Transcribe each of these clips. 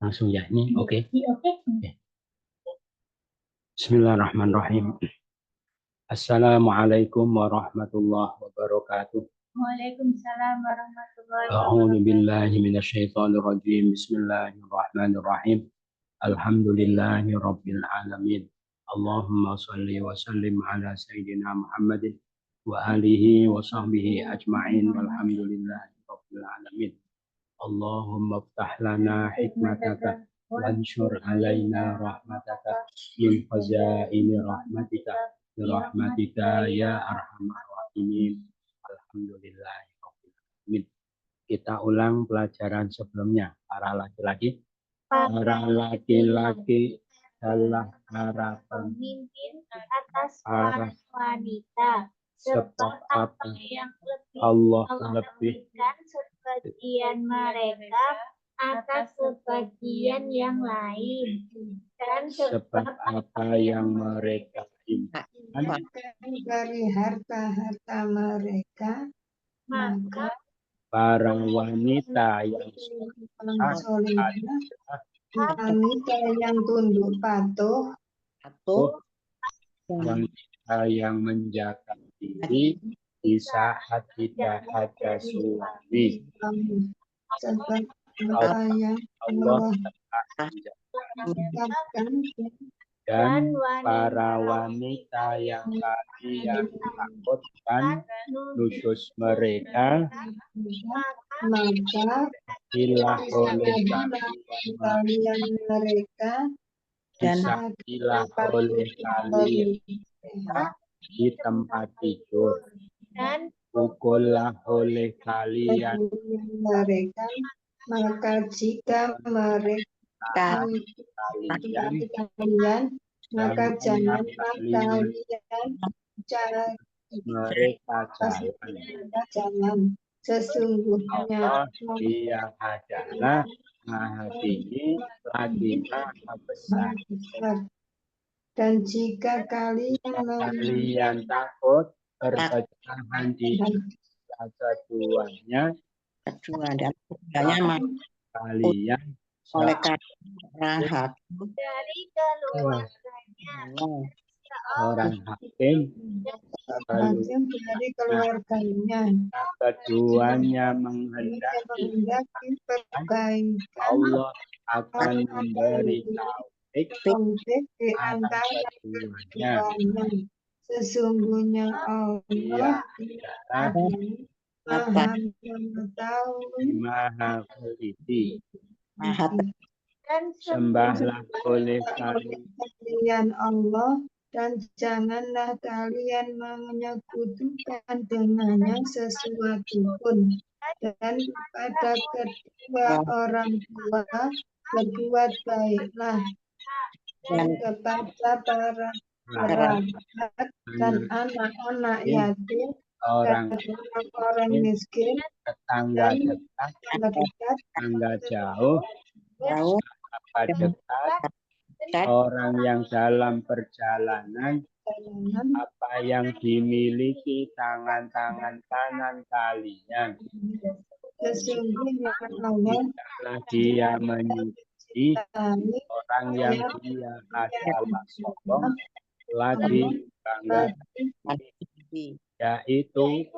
Langsung ya ini, oke. Bismillahirrahmanirrahim. Assalamualaikum warahmatullahi wabarakatuh. Waalaikumsalam warahmatullahi A'udzu wabarakatuh. billahi minasyaitonir rajim. Bismillahirrahmanirrahim. Alhamdulillahi rabbil alamin. Allahumma shalli wa sallim ala sayyidina Muhammadin wa alihi wa sahbihi ajma'in walhamdulillahi rabbil alamin. Allahumma iftah lana hikmataka wanshur alaina rahmataka min khazaini rahmatika birahmatika ya arhamar rahimin. Alhamdulillahirabbil alamin. Kita ulang pelajaran sebelumnya. Para laki-laki adalah para Pemimpin atas para wanita, sebab apa yang lebih Allah Allah lebih berikan sebagian mereka atas sebagian yang lain, dan sebab apa yang mereka inginkan dari harta-harta mereka, maka para wanita yang solehah, wanita yang tunduk patuh, wanita yang menjaga diri di saat tidak ada suami. sebab apa yang Allah Allah ucapkan, dan para wanita yang kalian takutkan nusyus mereka maka ilah oleh kalian mereka ilah oleh kalian di tempat tidur, dan pukullah oleh kalian mereka, maka jika mereka kalian, maka janganlah kalian mereka jalan. Sesungguhnya Allah dia adalah Maha Tinggi lagi Maha Besar. Dan jika kalian takut perpecahan di keduanya, kalian oleh karena dari keluarganya orang hakim dari keluarganya keduanya menghendaki kebaikan, Allah akan memberi taufik di antara keduanya. Sesungguhnya Allah Maha mengetahui, Maha teliti. dan Sembahlah oleh kalian Allah, dan janganlah kalian menyekutukan dengannya sesuatu pun, dan kepada kedua orang tua berbuat baiklah, dan kepada para kerabat dan anak-anak yatim orang dan orang miskin tetangga dan dekat, dekat, tetangga jauh, sahabat dekat, orang yang dalam perjalanan, apa yang dimiliki tangan-tangan kanan kalian. sesungguhnya Allah Tidaklah dia menyuci orang yang dia adalah sombong lagi banggakan, yaitu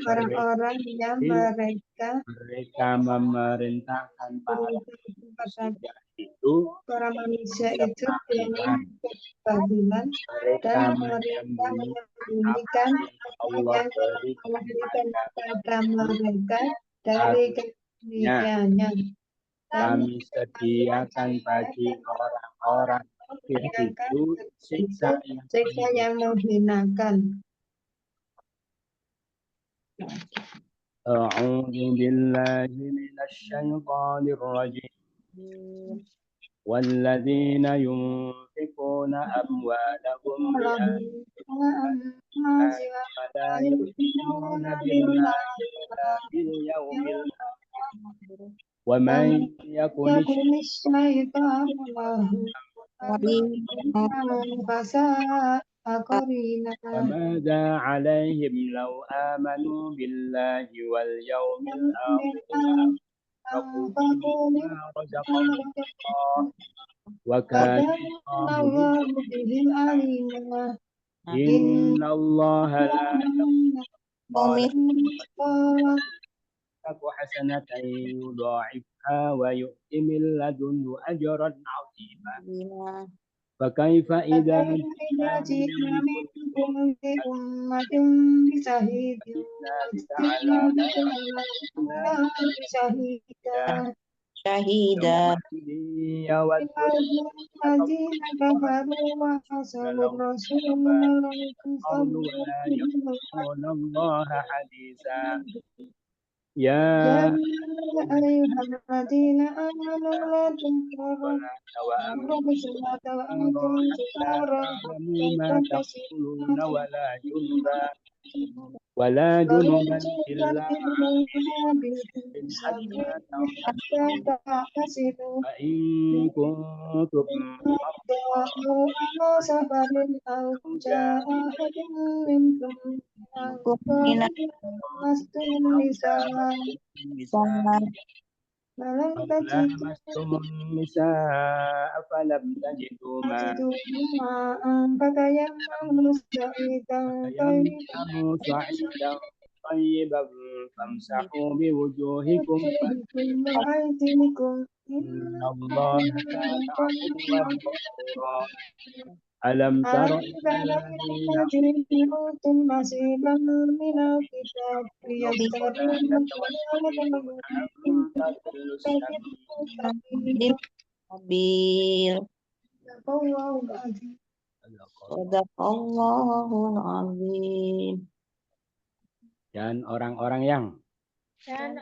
orang-orang yang mereka memerintahkan para manusia itu dengan keadilan, dan mereka menyembunyikan Allah memberikan kepada mereka dari kemuliaannya. Kami sediakan bagi orang-orang itu siksa yang menghinakan. A'udzu billahi minasyaitonir rajim. والذين ينفقون أموالهم ولا يؤمنون بالله ولا باليوم الآخر ومن يكن الشيطان له فساء قرينا. فماذا عليهم لو آمنوا بالله واليوم الآخر أنفقوا مما رزقهم الله وكان وكان الله الله بهم عليما إن الله لا قال قال تك حسنة يضاعفها ويؤتي من لدنه أجرا عظيما فكيف إذا إذا جئنا من من كل كل أمة بشهيد جئنا بك على وجئنا بك على شهيدا Syahida. يومئذ يود الذين كفروا وحسبوا الرسول لو القول ولا يخصون الله حديثا يا يا أيها الذين آمنوا لا تنكروا وأنتم الصلاة وأنتم سكارى تعلموا ما تقولون تحسبون ولا جنبا إلا حتى تغتسلوا تحتسبوا فإن كنتم على سفر أو جاء أحد منكم لمستم النساء فلم أو تجدوا لامستم النساء فلم تجدوا ماء ماء فتيمموا صعيدا طيبا فتيمموا صعيدا طيبا فامسحوا بوجوهكم بكل أيديكم إن الله كان عفوا غفورا ألم تر ألم إلى تر الذين إلى الذين أوتوا نصيبا من الكتاب يشترون ويتولون أن تضل السبيل Bil. الله العظيم Sadaqallahul azim. dan orang-orang yang Dan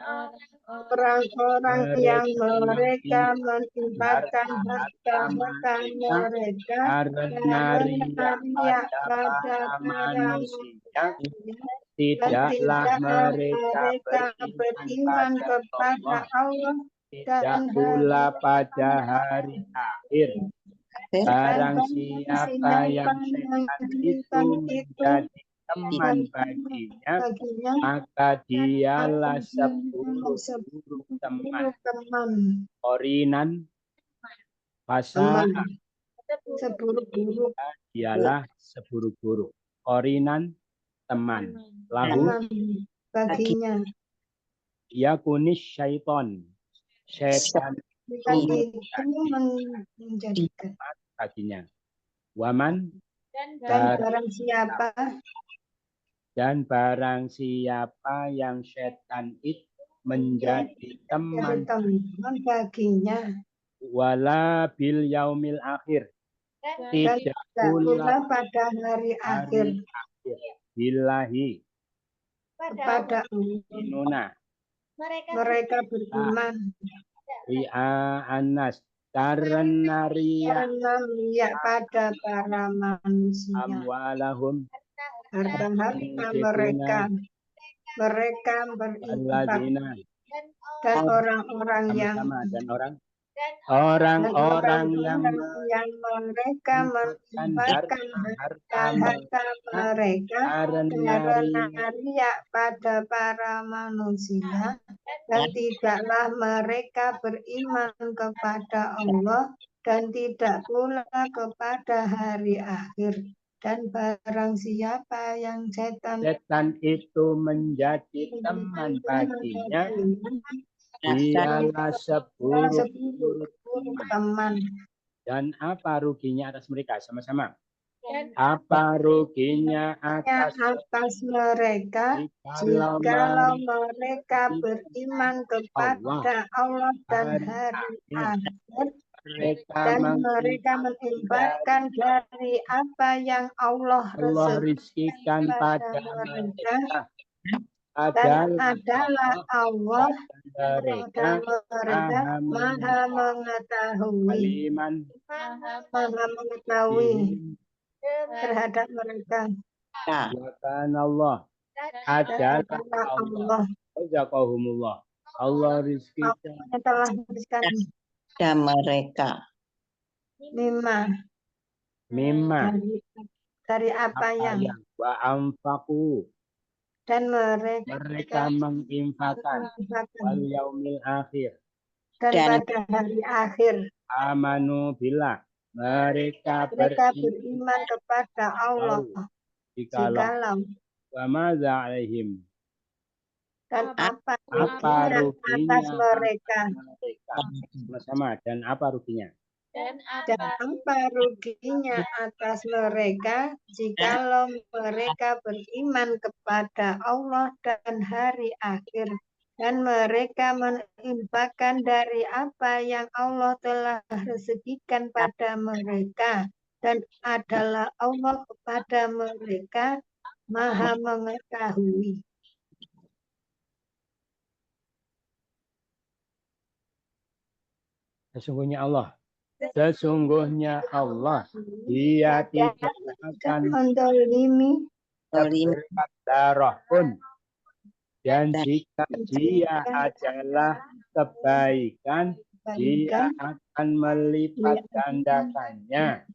orang-orang yang mereka menginfakkan harta mereka karena riya pada manusia tidaklah mereka beriman kepada Allah, tidak pula pada hari akhir. Barang siapa yang setan itu menjadi teman baginya, maka dialah seburuk-buruk teman. Qorinan fasa seburuk-buruk dialah seburuk-buruk. Qorinan teman. Lahu baginya. yakunis syaiton. Setan Itu menjadikan. baginya. Waman dan barang siapa yang setan itu menjadi teman baginya. wala bil yaumil akhir, tidak pula pada hari akhir billahi kepada inuna mereka beriman ri'a anas karena riya pada para manusia amwalahum harta mereka beriman alladzina dan orang-orang yang orang-orang yang mereka menginfakkan harta mereka karena riya pada para manusia dan tidaklah mereka beriman kepada Allah dan tidak pula kepada hari akhir. Dan barang siapa yang setan itu menjadi teman baginya, dialah seburuk teman. Dan apa ruginya atas mereka? Sama-sama. Apa ruginya atas mereka jikalau mereka beriman kepada Allah dan hari akhir dan mereka menginfakkan dari apa yang Allah rizkikan pada mereka dan adalah Allah mereka maha mengetahui terhadap mereka. Allah adalah Allah. Jazakumullah. Allah rizkikan Telah memberikan Dan mereka mimma dari apa yang wa anfaqu dan mereka menginfakkan wal yaumil akhir dan pada hari akhir. Amanu billah. Mereka Mereka beriman beriman kepada Allah. jikalau Jikalau wa madza alaihim. dan apa Apa ruginya ruginya atas mereka sama dan apa ruginya? Dan dan apa ruginya atas mereka jikalau mereka beriman kepada Allah dan hari akhir dan mereka menginfakkan dari apa yang Allah telah rezekikan pada mereka dan adalah Allah kepada mereka Maha mengetahui. Sesungguhnya Allah, Dia tidak akan Mendolimi berkat darah pun. Dan jika Dia adalah kebaikan, Dia akan melipat gandakannya.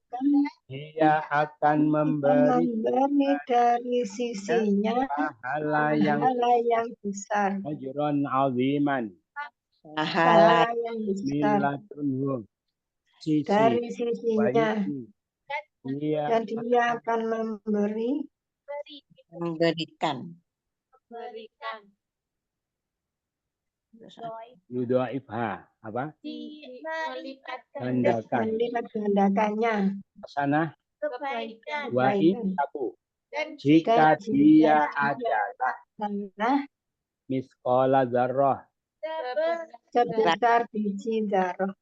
Dia akan memberi dari sisinya pahala yang besar. ajron aziman Pahala Pahala yang besar miladunhu sisi dari sisinya Dia dan dia akan memberikan. yudhaifha apa? melipatkan melipat gandakannya Hasanah kebaikan wa itaku. dan Jika Dan dia jika adalah adalah misqala dzarrah sebesar biji zarah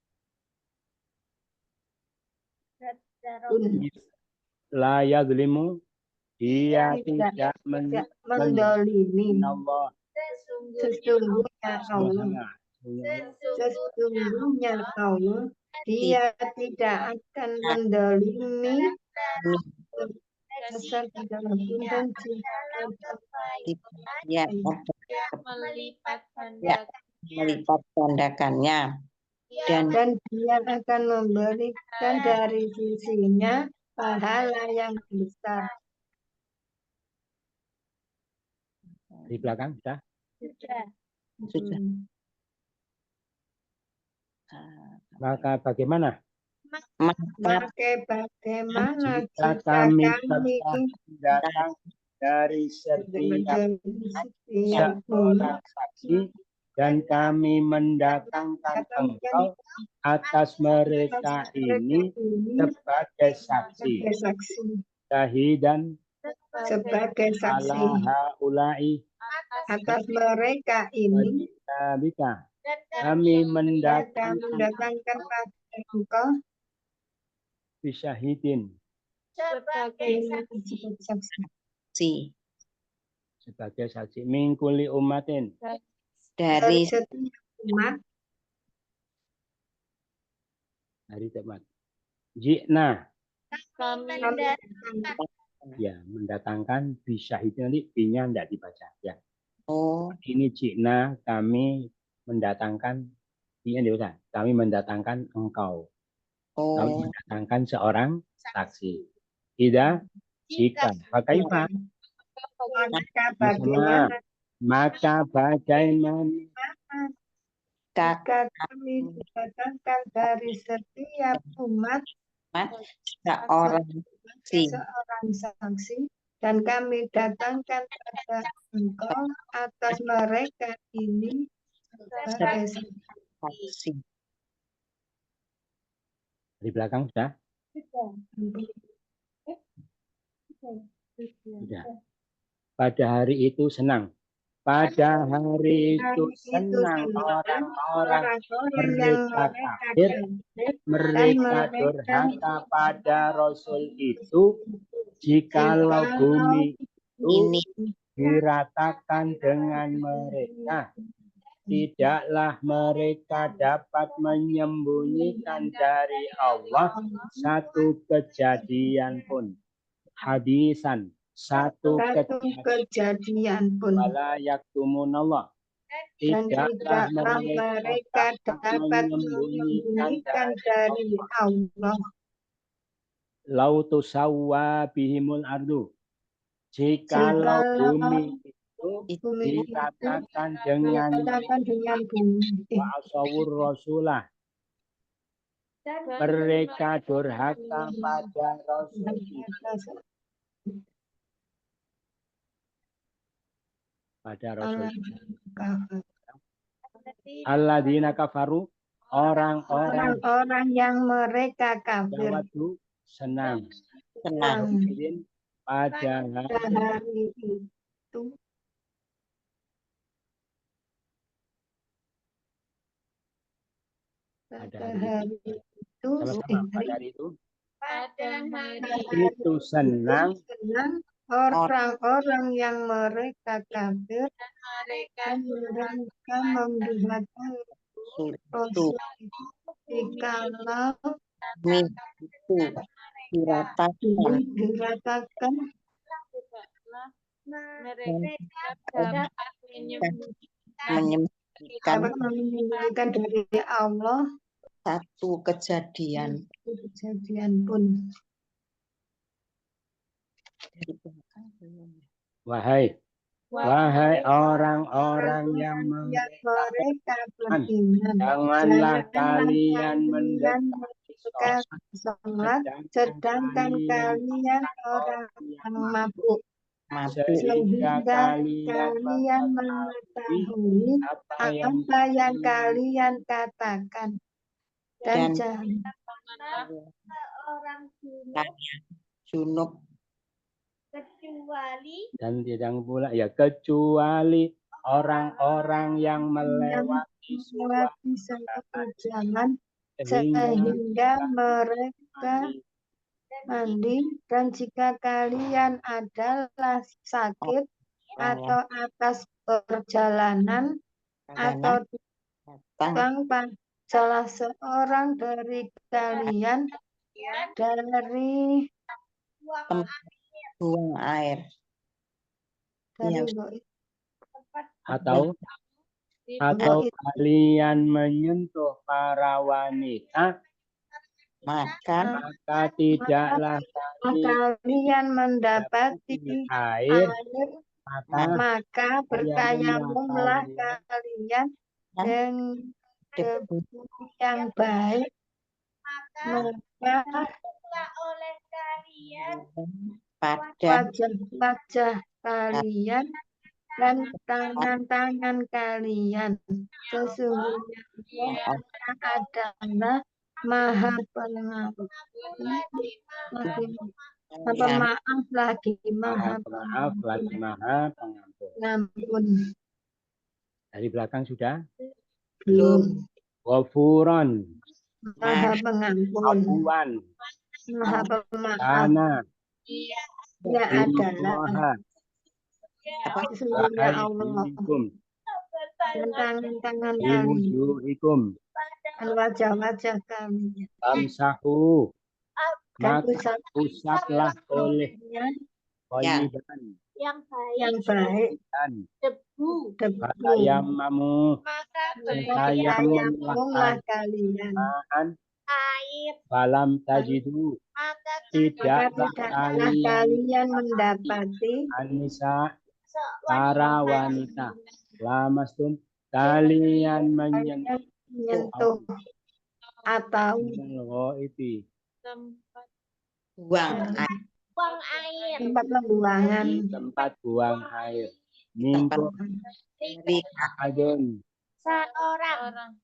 la yazlimu, dia tidak mendolimi. Allah Sesungguhnya Allah dia tidak akan mendolimi besar di dalam dan Ya, melipat melipat gandakannya. dan dia akan memberikan dari sisinya pahala yang besar. di belakang sudah. Sudah. Maka bagaimana? Bagaimana Jika jika kami kami datang dari setiap setiap seorang saksi dan kami mendatangkan engkau atas mereka ini sebagai saksi syahidan sebagai saksi ala haula'i atas mereka ini bika kami mendatangkan pada engkau bisyahidin sebagai saksi sebagai saksi mingkuli umatin Dari setiap umat hari teman jikna kami ya mendatangkan bisyahidin nanti binya tidak dibaca ya. oh Ini jikna kami mendatangkan ini dibaca kami mendatangkan engkau. Kami mendatangkan seorang saksi. Tidak jika bagaimana maka bagaimana jika kami mendatangkan dari setiap umat seorang seorang saksi dan kami datangkan pada engkau atas mereka ini sebagai saksi. di belakang sudah. Sudah. Pada hari itu senang. Pada hari itu senang orang-orang mereka kafir, mereka durhaka pada Rasul itu, jikalau bumi Ini diratakan dengan mereka, tidaklah mereka dapat menyembunyikan dari Allah satu kejadian pun. Hadisan satu kejadian pun wala yaktumunallah dan tidaklah tidaklah mereka dapat menyembunyikan dari Allah. Lau tusawwa bihimul ardu, jikalau bumi Bumi itu dikatakan dengan dikatakan dengan bumi. wa asawur rasulah. Mereka durhaka pada Rasul alladzina kafaru, orang-orang Orang-orang yang mereka kafir jawadu senang Senang. pada hari itu pada hari itu sama-sama pada hari itu pada hari itu senang senang orang-orang yang mereka kafir mereka dan mereka memberitakan Rasul itu dikalau Bumi itu diratakan diratakan mereka dapat menyembunyikan dapat menyembunyikan dari Allah satu kejadian kejadian pun. dari belakang belum. wahai orang-orang yang mereka beriman, janganlah kalian kalian mendekat sholat, sedangkan kalian orang yang mabuk, sehingga kalian mengetahui apa yang kalian katakan, dan jangan orang junub kecuali dan tidak pula ya kecuali orang-orang yang melewati suatu jalan sehingga sehingga mereka mandi, dan jika kalian adalah sakit atau atas perjalanan atau datang salah seorang dari kalian dari buang air atau kalian menyentuh para wanita, maka tidaklah kalian mendapati air, maka bertayamumlah kalian dengan debu yang baik, maka oleh kalian pada wajah kalian dan tangan-tangan kalian, sesungguhnya Allah adalah Maha Pengampun, pemaaf lagi Maha Pengampun. Dari belakang sudah Belum. Ghafuran, Maha Pengampun, Afuwan, Maha Pemaaf. Kana, Ya adalah sesungguhnya Allah dan tangan-tangan kalian Biwujuhikum, dan wajah-wajah kalian, Tamsahu, dan maka usaplah oleh Thayyiban yang yang baik dan debu Fatayammamu, maka bertayamumlah kalian, air Falam tajidu, maka tidaklah kalian mendapati Anisa, para wanita, lamastum, kalian menyentuh atau itu buang air tempat pembuangan, tempat buang air. Minggu dari adun, seorang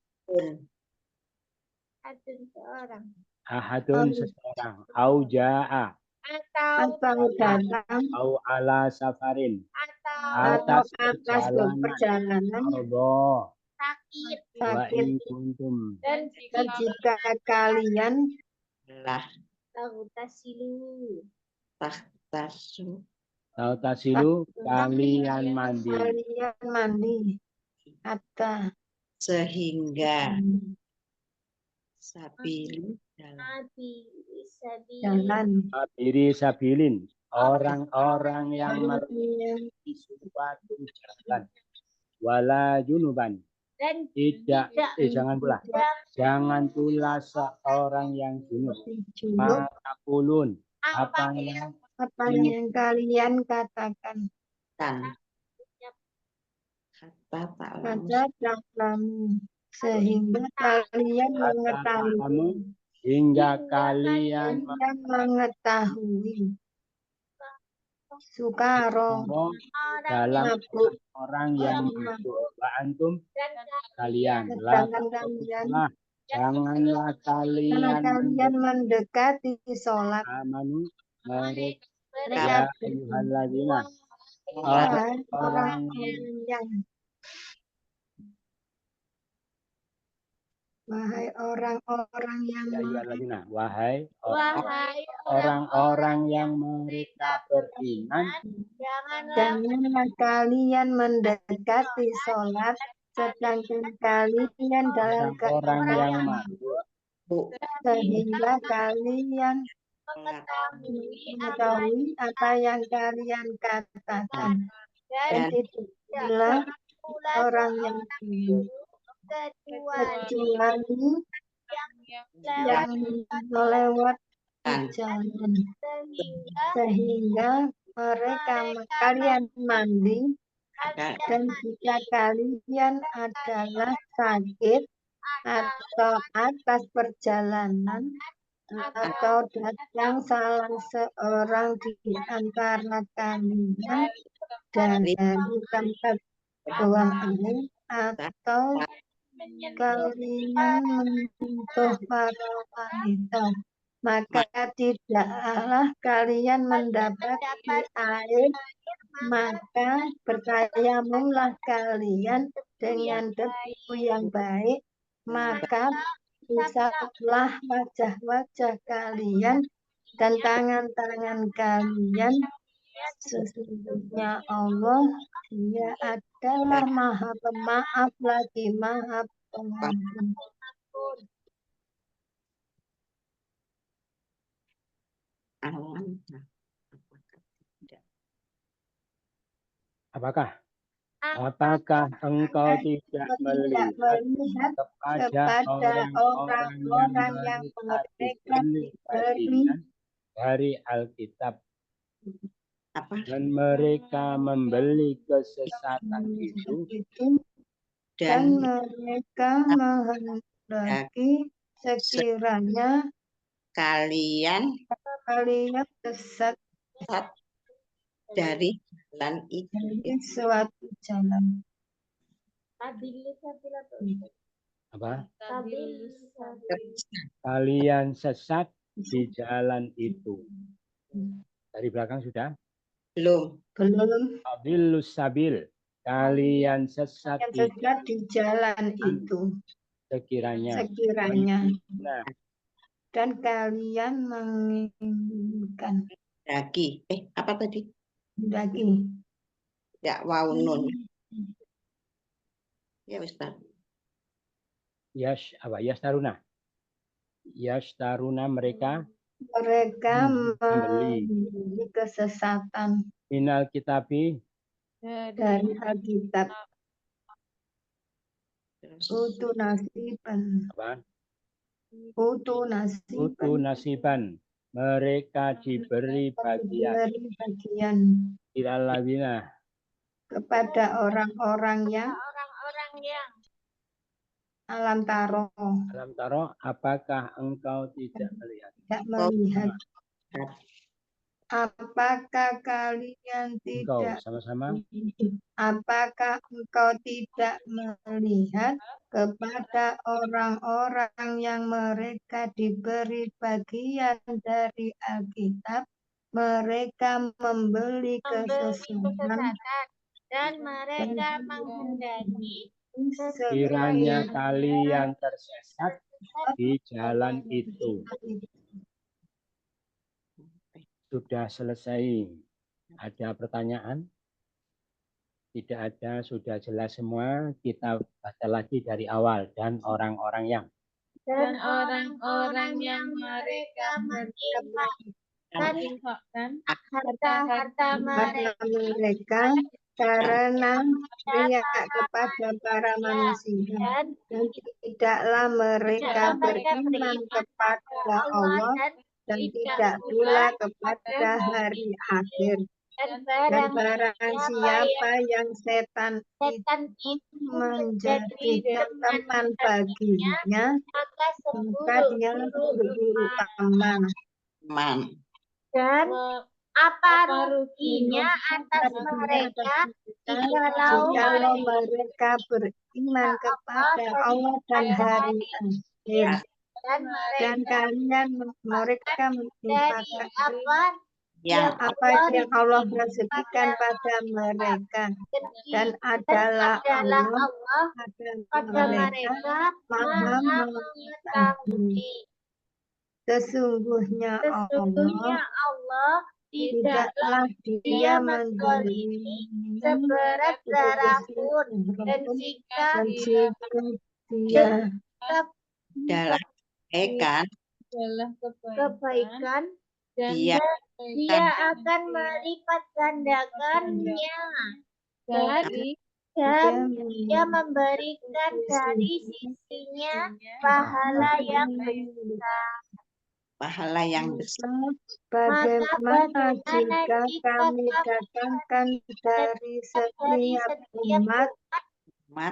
ahadun seseorang, au ja'a, atau datang au ala safarin, atau atas atas perjalanan Allah, sakit wa sakit, in kuntum, dan dan jika kalian lah tasilu tahtasu tasilu, kalian mandi, hatta sehingga sabili jalan abiri sabilin, orang-orang yang melewati suatu jalan, wala junuban, dan jangan pula seorang yang junub, matakulun, apa yang kalian katakan, Hatta ta'lamu. Hatta ta'lamu. Sehingga kalian Hatta mengetahui. ta'lamu, hingga kalian Sehingga mengetahui. Sukaro. dalam Mabuk. orang yang mabuk. Wa antum kalian. Sedangkan kalian. Janganlah Karena kalian kalian mendekati sholat. amanu mereka Mereka ya ayyuhalladzina Wahai orang orang-orang yang ya ayyuhalladzina wahai Wahai orang-orang yang mereka beriman janganlah kalian mendekati sholat sedangkan kalian dalam orang yang keadaan mabuk sehingga kalian mengetahui apa yang kalian katakan dan tidaklah orang yang buruk kecuali yang melewat jalan sehingga kalian mandi dan jika kalian adalah sakit atau atas perjalanan atau datang salah seorang di antara kalian dari tempat buang air atau kalian menyentuh para wanita, maka tidaklah kalian mendapati air, maka bertayamulah kalian dengan debu yang baik, maka usaplah wajah-wajah kalian dan tangan-tangan kalian. Sesungguhnya Allah, Dia adalah Maha Pemaaf lagi Maha Pengampun. Alam. Apakah engkau tidak melihat kepada orang-orang yang mereka diberi dari Alkitab dan mereka membeli kesesatan itu Dan mereka menghendaki sekiranya kalian sesat dari jalan itu. dari suatu jalan. apa? Kalian sesat di jalan itu. Dari belakang sudah. Belum. Abilus sabil. Kalian sesat di jalan itu. sekiranya. Nah, Dan kalian menginginkan Lagi. Apa tadi? daging. Ya, wow, nun. Ya, Ustaz. Yashtaruna mereka membeli kesesatan minal kitabi dari Alkitab. Utu nasiban. Mereka diberi bagian ilalawina kepada orang-orang yang alam taro. Apakah engkau tidak melihat? Apakah kalian tidak sama-sama? Apakah engkau tidak melihat kepada orang-orang yang mereka diberi bagian dari Alkitab, mereka membeli kesesatan dan mereka menghendaki kiranya kalian tersesat di jalan itu. Sudah selesai. Ada pertanyaan? Tidak ada, sudah jelas semua. Kita baca lagi dari awal. Dan orang-orang yang mereka menginfakkan harta-harta mereka karena riya kepada para manusia dan tidaklah mereka beriman kepada Allah dan tidak pula kepada hari akhir. Dan Dan barang barang siapa yang setan setan itu itu menjadi teman teman baginya, maka maka dia seburuk-buruk teman. Man. dan apa ruginya atas mereka Jikalau mereka beriman kepada Allah dan hari akhir, dan kalian mereka dari melupakan Yang apa yang Allah rezekikan pada mereka, dan adalah Allah pada mereka maha mengetahui. Sesungguhnya Allah tidaklah dia menzalimi seberat darah pun, dan jika dia dalam kebaikan kebaikan dia dia akan melipat gandakannya dan dia memberikan dari sisinya pahala yang pahala yang besar. bagaimana jika kami datangkan dari setiap umat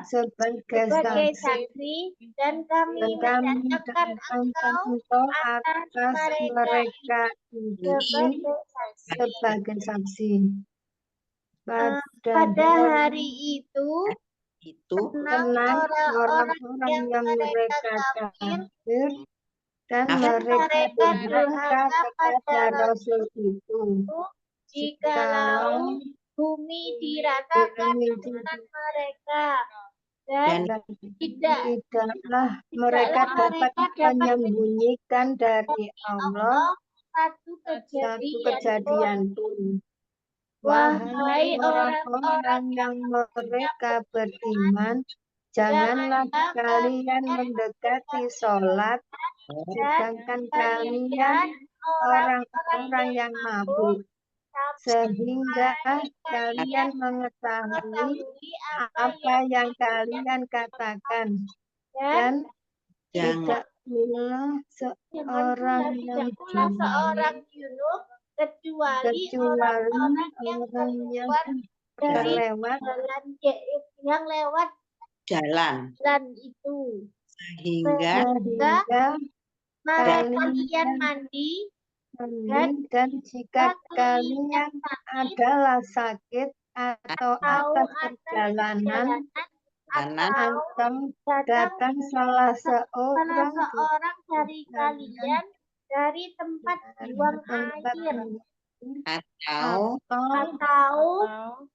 sebagai saksi, saksi dan kami dan kami mendatangkan datangkan engkau atas mereka ini sebagai saksi. pada hari itu tenang orang-orang yang mereka kafir dan mereka durhaka kepada Rasul itu. jikalau bumi diratakan dengan mereka dan tidaklah mereka dapat menyembunyikan dari Allah satu satu kejadian pun. Wahai orang-orang yang mereka beriman, janganlah kalian mendekati sholat, sedangkan kalian orang-orang yang mabuk, sehingga kalian mengetahui apa yang kalian katakan, dan tidak pula seorang yang junub kecuali orang yang terlewat yang lewat jalan itu, sehingga kalian mandi dan jika kalian adalah sakit atau atas perjalanan atau datang salah seorang dari kalian dari tempat buang air atau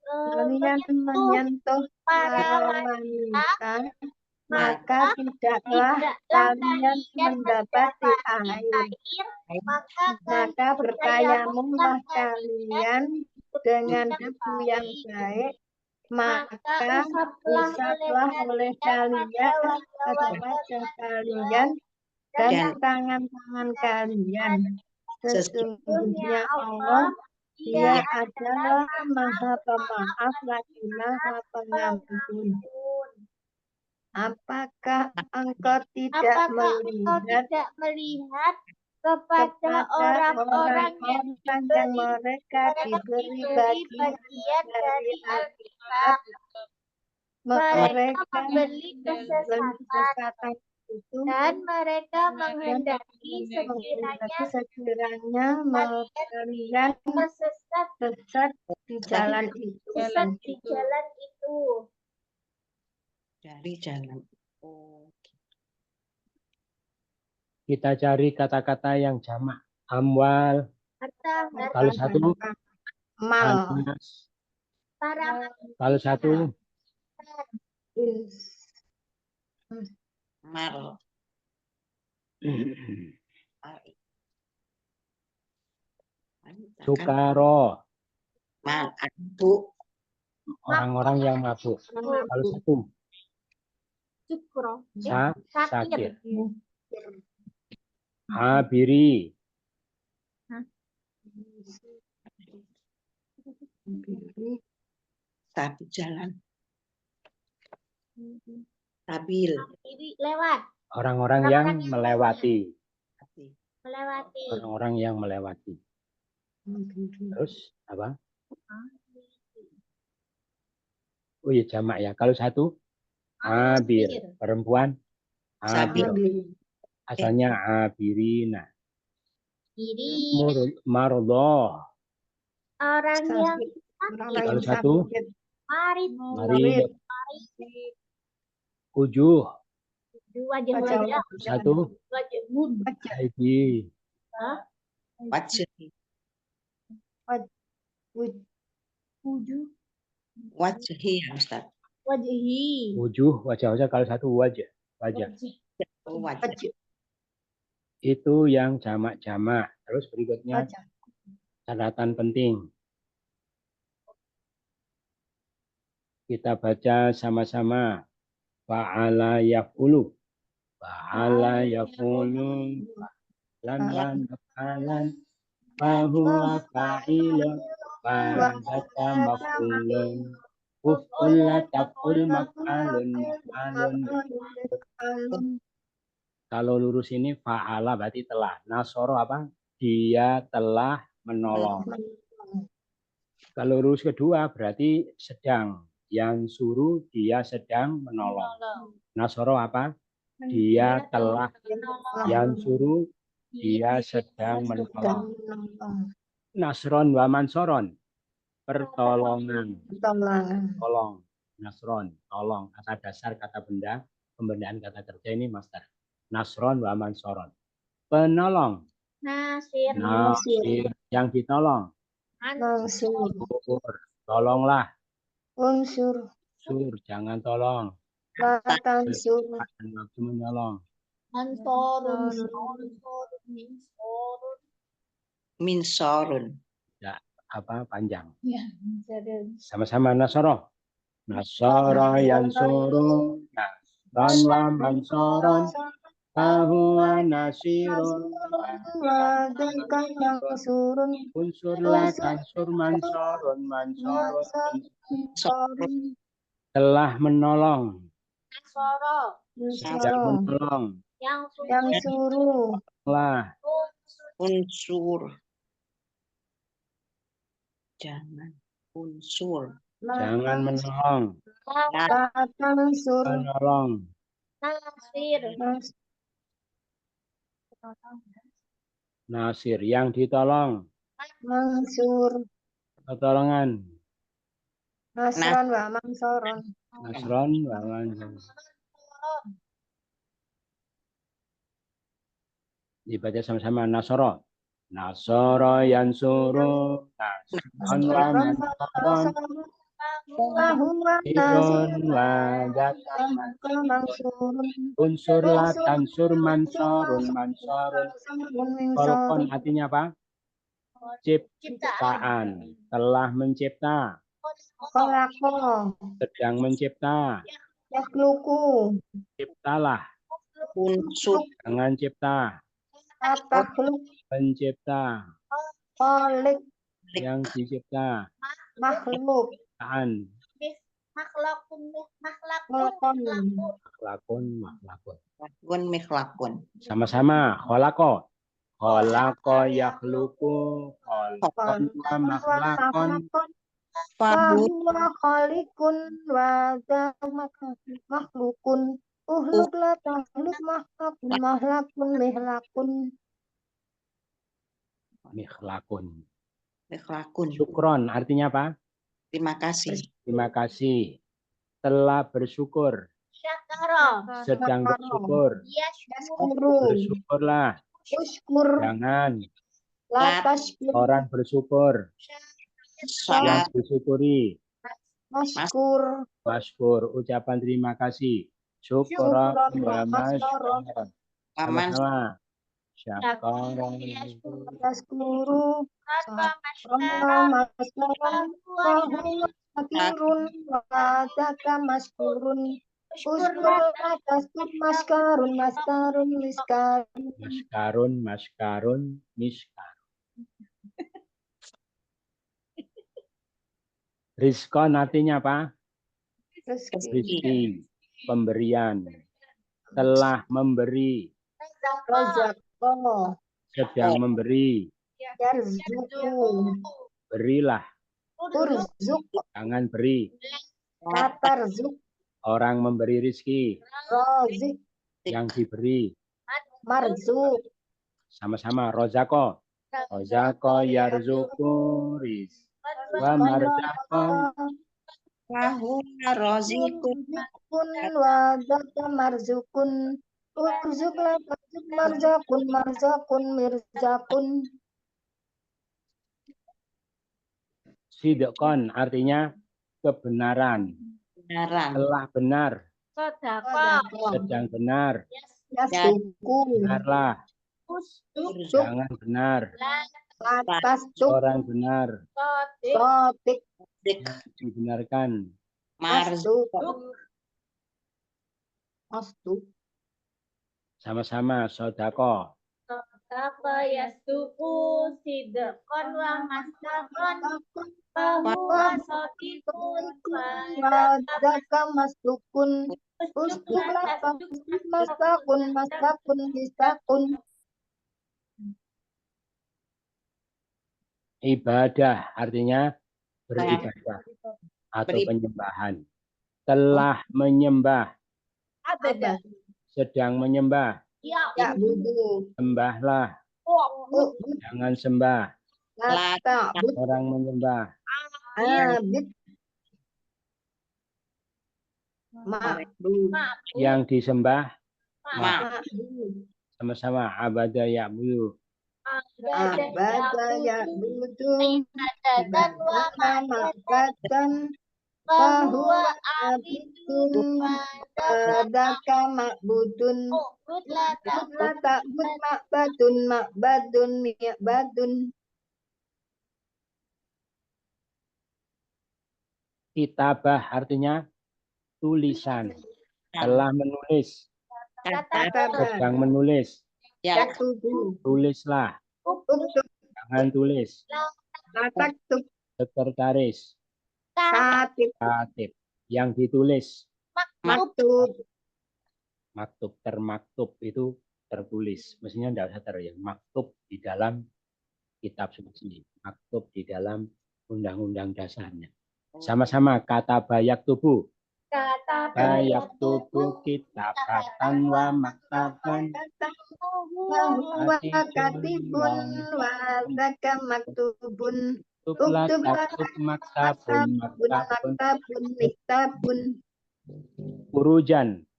kalian menyentuh para wanita, maka tidaklah kalian mendapati air, maka bertayamumlah kalian dengan debu yang baik, maka usaplah oleh kalian pada wajah kalian dan tangan-tangan kalian. Sesungguhnya Allah, Dia adalah Maha Pemaaf lagi Maha Pengampun. Apakah engkau tidak melihat kepada orang-orang yang mereka diberi bagian dari Alkitab, mereka beli kesesatan itu, dan mereka menghendaki sekiranya kalian sesat di jalan itu. dari jalan. Kita cari kata-kata yang jamak. Amwal. Kalau satu. Mal. Kalau satu. Mar. Sukaro. Mabuk. Orang-orang yang mabuk. Kalau satu. Cukro. Sakit. Habiri. Tapi jalan. Stabil. Lewat. Orang-orang yang melewati. Melewati. Orang-orang yang melewati. Terus apa? Oh iya jamak ya. Kalau satu abir, perempuan abir. Asalnya abirina. Kiri. Mardoh. Orang yang Kalau satu marit. marid. Wujuh. Wajah-wajah. Satu Wajah. aidi. Wajah. Wujuh. Wajahi ya Ustaz. Wajahi. Wujuh, wajah-wajah. Kalau satu wajah. Wajah. Oh, wajah. Itu yang jamak-jamak. Terus berikutnya Wajah. catatan penting. Kita baca sama-sama. Fa'ala yaf'ulu. Fa'ala yaf'ulu. Lan maf'alan. Fahuwa fa'ilun. Fa'adaka maf'ulun. Uf'ul la taf'ul maf'alun. Kalau lurus ini fa'ala berarti telah. Nasoro apa? Dia telah menolong. Kalau lurus kedua berarti sedang. Yang suruh dia sedang menolong. Nasoro apa? Dia telah. Yang suruh dia sedang menolong. Nasron wa mansoron. Pertolongan. Tolong. Nasron. Tolong. Kata dasar, kata benda. Pembendaan kata kerja ini master. Nasron wa mansoron. Penolong. Nasir. Nasir. Yang ditolong. Mansur. Tolonglah. Unsur. Sur. Jangan tolong. La tansur. Waktu menolong. Mansorun. Minsorun. Ya, apa panjang. Sama-sama Nasoro. Nasoro yansuru. Nasron wa mansoron. Fahuwa nasirun. Wadaka mansurun. Unsurlah tansur mansorun. Mansorun. Mansurun. Telah menolong. Nasoro. Sedang menolong. Yang suruh. Lah. Unsur. Jangan. Unsur. Jangan menolong. La tansur. Menolong. Nasir. Nasir. Yang ditolong. Mansur. Pertolongan. Nasron wa mansoron. Nasron wa mansoron. Dibaca sama-sama. Nasoro. Nasoro yansuru. Nasron wa mansoron. Fahuwa Irun nasirun. wa zaka Mansurun. unsur la tansur mansorun. Mansorun. Kolkon artinya apa? Ciptaan. Telah mencipta. Kolako. Sedang mencipta. Yakhluku. Ciptalah. Unsur. Jangan cipta. Atakhluk. Pencipta. Kholik. Yang dicipta. Makhluk. Ciptaan. Makhlakun. Lakon. Makhlakun. Lakun mikhlakun. Sama-sama. Kholako. Kholako yakhluku. Kholkon wa makhlakon. Fahuwa khalikun wa makhlukun. Uhluk la tahluk makhlakun. Mahlakun mihlakun. Mikhlakun. Mikhlakun. Syukron artinya apa? Terima kasih. Terima kasih. Telah bersyukur. Syakara. Sedang bersyukur. Yaskuru. Bersyukurlah. Ushkur. Jangan. La tashkur. Orang bersyukur. Yang bersyukuri. Mashkur. Maskur. Ucapan terima kasih. Syukuran wa maskuran. Sama-sama. Syakaran. Yaskuru. Rama maskurun. Fahuwa syakirun. Wa zaka maskurun. Uskur la taskur maskarun. Maskarun miskarun. Maskarun. Maskarun. Miskar. Rizkon artinya apa? Rizki. Pemberian. Telah memberi. Razaqo. Sedang memberi. Yarzuku. Berilah. Urzuk. Tangan beri. Katarzuk. Orang memberi rizki. Rozik. Yang diberi. Marzuk. Sama-sama. Rozako. Rozako yarzuku riz. Wa marzakon. Fahuwa rozikun. Marzukun wadaka marzukun. Urzuklah marzakun marzakun mirzakun. Sidqon artinya kebenaran. Benaran. Telah benar. Sodako. Sedang benar. Yasuku. Benarlah. Usduk. Jangan benar. Atas cuk. Orang benar. Sodik. Sotik. Dik. Dibenarkan. Astu. Marzuk. Astu. Sama-sama. Sodako. Sodako yasduku sidqon wa masdaqon. Fahuwa sodikun Wadaka masukun. Ustuklah masakun masakun bisakun. Ibadah artinya beribadah atau penyembahan. Telah menyembah. Ada. Sedang menyembah. Ya budu. Sembahlah. Jangan sembah. Lata. Orang menyembah. Abid. Ma'bud. Yang disembah. Ma'bud. Sama-sama. Abada ya'budu. Abada ya budu. Ibadatan wa Ma'batan. fahuwa Abidun. abidun. Adaka ma'budun. Ubud la La ta'bud ma'badun ma'badun mi'badun. Kitabah artinya tulisan. Telah menulis. Sedang menulis. Yaktubu. Tulislah. Uktub. Jangan tulis. Ataktub. Sekretaris. Katib. Katib. Yang ditulis. Maktub. Maktub. Termaktub itu tertulis. Mestinya tidak usah ya. Maktub di dalam kitab suci. Maktub di dalam undang-undang dasarnya. Sama-sama kata bayak tubuh. Kata Bayak tubuh kitabatan wa maktaban. Bahwa katibun wa zaka maktubun. Tublah Uktub taktub maktabun maktabun. maktabun miktabun. Urujan.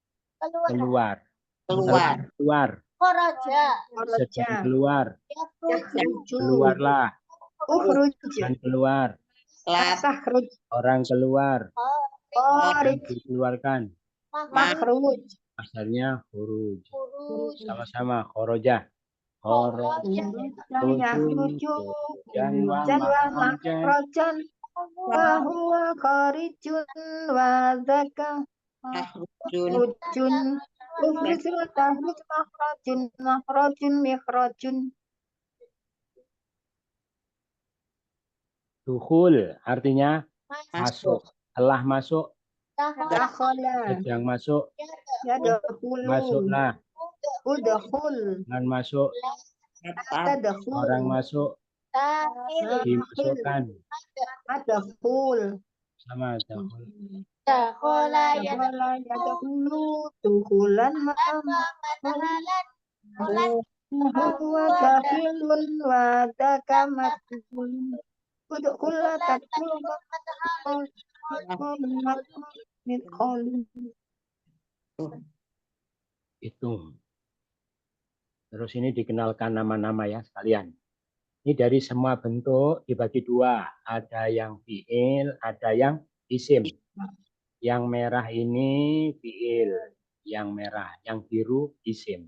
keluar. Keluar. Keluar. Koroja. Sedang keluar. Yakhruju. Keluarlah. Ukhruj. Dan keluar. Takhruj. Orang keluar. Kharij. Dikeluarkan. Makhruj. Asalnya huruj. Urus. Sama-sama khoroja. Khoroja. Yakhruju. Dan wa Dan wa makhrojan. makhrajan. Wa huwa kharijun wa zaka Takhrujun. rujun. Ukhrij wa tahrij makhrajun. Makhrajun mikhrajun. Dukhul artinya Masuk. masuk. Telah masuk. Dakhala. Sedang masuk. Yadkhulu. Masuklah. Udkhul. Dengan masuk. Tadkhul. Orang masuk. Dimasukkan. Adkhul. Sama dakhul. Dakhola Dakhala yadkhulu. Dukhulan madahalan. Huwa dakhilun wa daka madkhulun. Udkhula tadkhul midkhulun. Itu. Terus ini dikenalkan nama-nama ya sekalian. Ini dari semua bentuk dibagi dua. Ada yang fiil, ada yang isim. Yang merah ini fiil. Yang merah. Yang biru isim.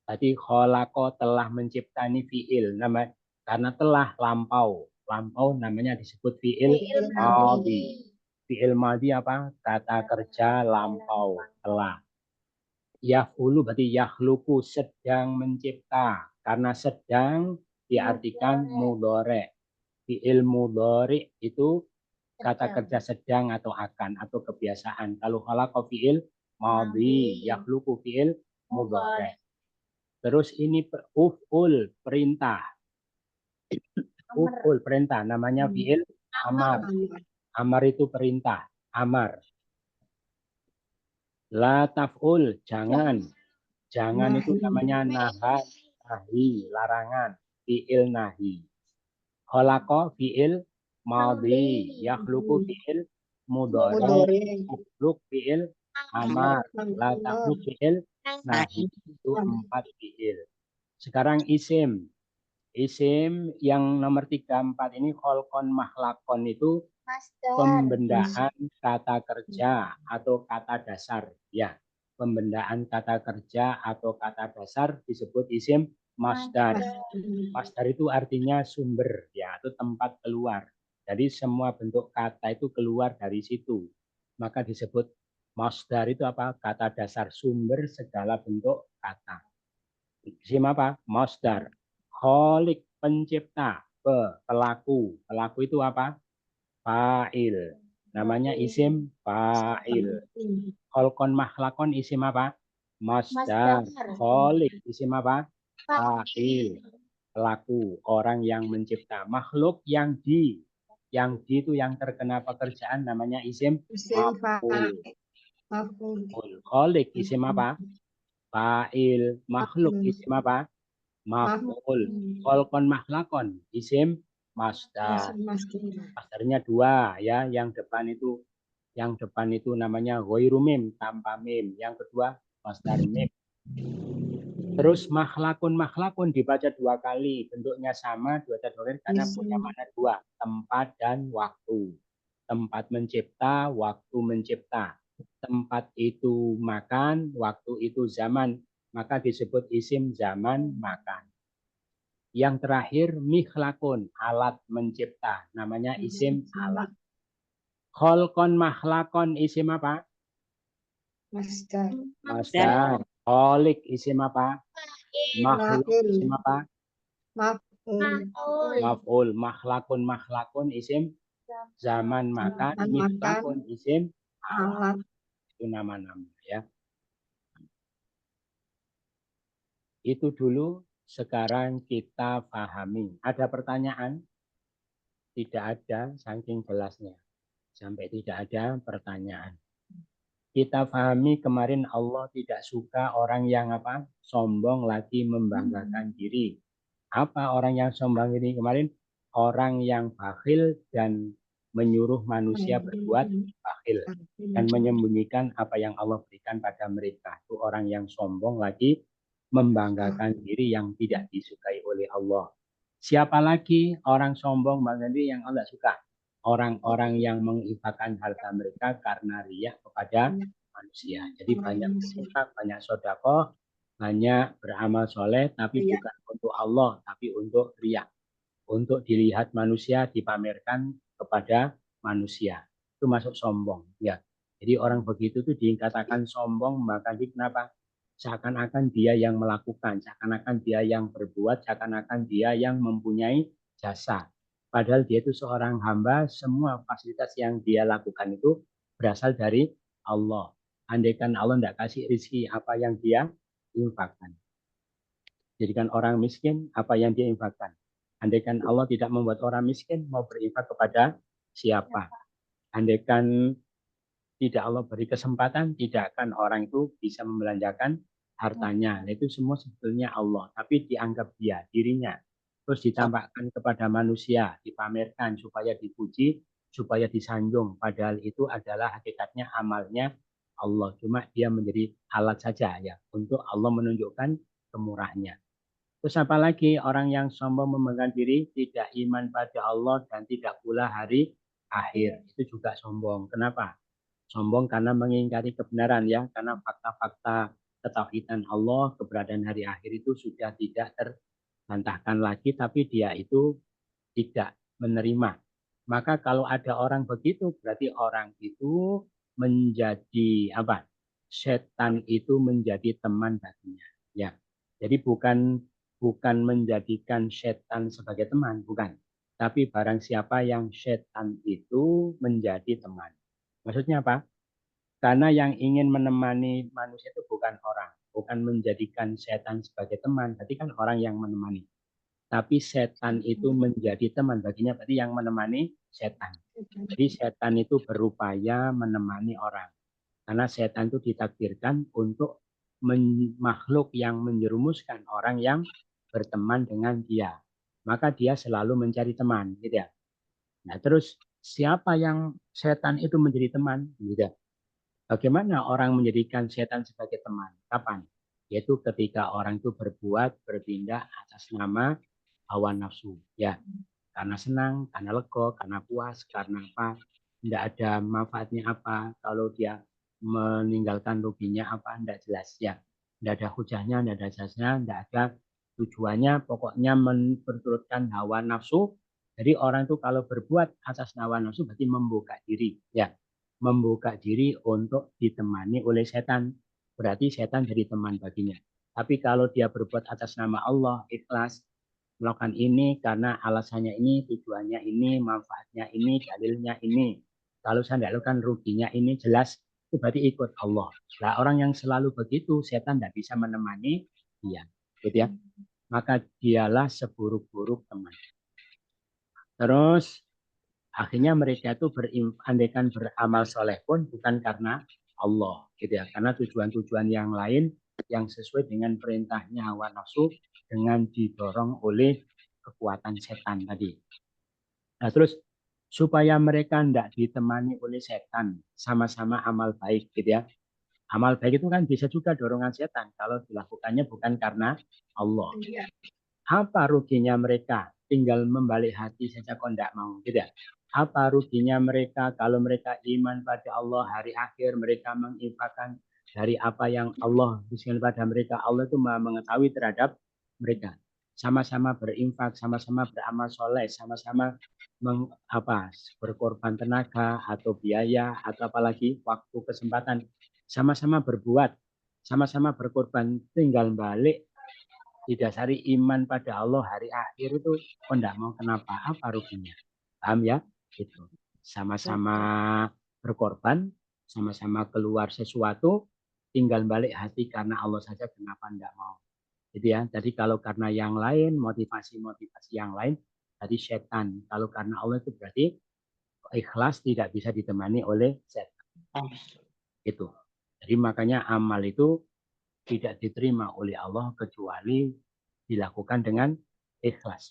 Tadi kholako telah mencipta ini fiil. Karena telah lampau. Lampau namanya disebut fiil madhi. Fiil madhi apa? Kata kerja lampau. Telah. Yaf'ulu berarti yakhluku, sedang mencipta. Karena sedang diartikan mudhari. Fi'il mudhari itu kata kerja sedang atau akan atau kebiasaan. Kalau khalaqa fi'il madhi, yakhluku fi'il mudhari. Terus ini uf'ul perintah. Uf'ul perintah namanya fi'il Amar. Amar itu perintah. Amar. La taf'ul, jangan. Jangan itu namanya nahi, larangan. Fi'il nahi. Khalaqa fi'il madhi. Yakhluqu fi'il mudhari. Makhluk fi'il amar. La taf'ul fi'il nahi. Itu 4 fi'il. Sekarang isim. Isim yang nomor 3, 4 ini kholqon mahlakon itu pembendaan kata kerja atau kata dasar. Ya, pembendaan kata kerja atau kata dasar disebut isim masdar. Masdar itu artinya sumber, ya, atau tempat keluar. Jadi semua bentuk kata itu keluar dari situ. Maka disebut masdar itu apa? Kata dasar, sumber segala bentuk kata. Isim apa? Masdar. Kholik, pencipta. Pelaku. Pelaku itu apa? Fa'il. Namanya isim fa'il. Kholkon mahlakon isim apa? Masdar. Kholik isim apa? Fa'il. Pelaku, orang yang mencipta. Makhluk yang di itu yang terkena pekerjaan namanya isim maf'ul. Kholik isim apa? Fa'il. Makhluk isim apa? Maf'ul. Kholkon mahlakon isim masdar. Masdarnya 2 ya, yang depan itu namanya ghairu mim, tanpa mim. Yang kedua masdar mim. Terus makhlakun dibaca 2 kali, bentuknya sama, dibaca 2 kali karena punya makna 2, tempat dan waktu. Tempat mencipta, waktu mencipta. Tempat itu makan, waktu itu zaman, maka disebut isim zaman makan. Yang terakhir mikhlakun, alat mencipta, namanya isim alat. Kholkon mahlakon isim apa? Masdar. Kholik isim apa? Makhluk isim apa? Maf'ul. Makhlakun isim zaman makan. Mikhlakun isim alat. Itu nama-nama ya. Itu dulu, sekarang kita pahami. Ada pertanyaan? Tidak ada, saking jelasnya. Sampai tidak ada pertanyaan. Kita pahami kemarin Allah tidak suka orang yang apa? Sombong lagi membanggakan diri. Apa orang yang sombong ini kemarin? Orang yang bakhil dan menyuruh manusia berbuat bakhil dan menyembunyikan apa yang Allah berikan pada mereka. Itu orang yang sombong lagi membanggakan diri yang tidak disukai oleh Allah. Siapa lagi orang sombong membanggakan diri yang Allah suka? Orang-orang yang menginfakkan harta mereka karena riya kepada manusia. Jadi banyak berinfak, banyak sedekah, banyak beramal soleh, tapi bukan untuk Allah, tapi untuk riya. Untuk dilihat manusia, dipamerkan kepada manusia. Itu masuk sombong. Ya. Jadi orang begitu tuh dikatakan sombong, maka kenapa? Seakan-akan dia yang melakukan, seakan-akan dia yang berbuat, seakan-akan dia yang mempunyai jasa. Padahal dia itu seorang hamba, semua fasilitas yang dia lakukan itu berasal dari Allah. Andaikan Allah tidak kasih rezeki, apa yang dia infakkan. Jadikan orang miskin, apa yang dia infakkan. Andaikan Allah tidak membuat orang miskin, mau berinfak kepada siapa? Andaikan tidak Allah beri kesempatan, tidak akan orang itu bisa membelanjakan hartanya. Nah, itu semua sebetulnya Allah, tapi dianggap dia, dirinya. Terus ditampakkan kepada manusia, dipamerkan supaya dipuji, supaya disanjung. Padahal itu adalah hakikatnya amalnya Allah. Cuma dia menjadi alat saja ya untuk Allah menunjukkan kemurahannya. Terus apa lagi? Orang yang sombong membanggakan diri, tidak iman pada Allah dan tidak pula hari akhir. Itu juga sombong. Kenapa? Sombong karena mengingkari kebenaran ya, karena fakta-fakta ketauhidan Allah, keberadaan hari akhir itu sudah tidak terbantahkan lagi, tapi dia itu tidak menerima. Maka kalau ada orang begitu, berarti orang itu menjadi apa? Setan itu menjadi teman baginya. Ya, jadi bukan menjadikan setan sebagai teman, bukan. Tapi barang siapa yang setan itu menjadi teman. Maksudnya apa? Karena yang ingin menemani manusia itu bukan orang, bukan menjadikan setan sebagai teman, tapi kan orang yang menemani. tapi setan itu menjadi teman baginya, berarti yang menemani setan. Jadi setan itu berupaya menemani orang. Karena setan itu ditakdirkan untuk makhluk yang menjerumuskan orang yang berteman dengan dia. Maka dia selalu mencari teman, gitu ya. Nah, terus siapa yang setan itu menjadi teman, gitu ya. Bagaimana orang menjadikan setan sebagai teman? Kapan? Yaitu ketika orang itu berpindah atas nama hawa nafsu. Ya, karena senang, karena lega, karena puas, karena apa? Tidak ada manfaatnya apa. Kalau dia meninggalkan ruginya apa? Tidak jelas ya. Tidak ada hujahnya, tidak ada jasnya, tidak ada tujuannya. Pokoknya memperturutkan hawa nafsu. Jadi orang itu kalau berbuat atas hawa nafsu berarti membuka diri. Ya, membuka diri untuk ditemani oleh setan. Berarti setan jadi teman baginya. Tapi kalau dia berbuat atas nama Allah, ikhlas, melakukan ini karena alasannya ini, tujuannya ini, manfaatnya ini, dalilnya ini. Kalau saya tidak lakukan ruginya ini jelas, itu berarti ikut Allah. Nah, orang yang selalu begitu, setan tidak bisa menemani dia. Gitu ya. Maka dialah seburuk-buruk teman. Terus akhirnya mereka itu andaikan beramal soleh pun bukan karena Allah, gitu ya. Karena tujuan-tujuan yang lain yang sesuai dengan perintahnya hawa nafsu dengan didorong oleh kekuatan setan tadi. Nah, terus supaya mereka tidak ditemani oleh setan, sama-sama amal baik, gitu ya. Amal baik itu kan bisa juga dorongan setan kalau dilakukannya bukan karena Allah. Apa ruginya mereka? Tinggal membalik hati saja kok tidak mau, tidak. Apa ruginya mereka kalau mereka iman pada Allah hari akhir, mereka menginfakkan dari apa yang Allah berikan pada mereka. Allah itu Maha mengetahui terhadap mereka. Sama-sama berinfak, sama-sama beramal soleh, sama-sama berkorban tenaga atau biaya atau apalagi waktu kesempatan, sama-sama berbuat, sama-sama berkorban, tinggal balik didasari iman pada Allah hari akhir itu tidak mau kenapa, apa ruginya, paham ya? Itu sama-sama berkorban, sama-sama keluar sesuatu, tinggal balik hati karena Allah saja, kenapa tidak mau, gitu ya. Jadi kalau karena yang lain, motivasi yang lain, tadi setan. Kalau karena Allah itu berarti ikhlas tidak bisa ditemani oleh setan. Itu. Jadi makanya amal itu tidak diterima oleh Allah kecuali dilakukan dengan ikhlas.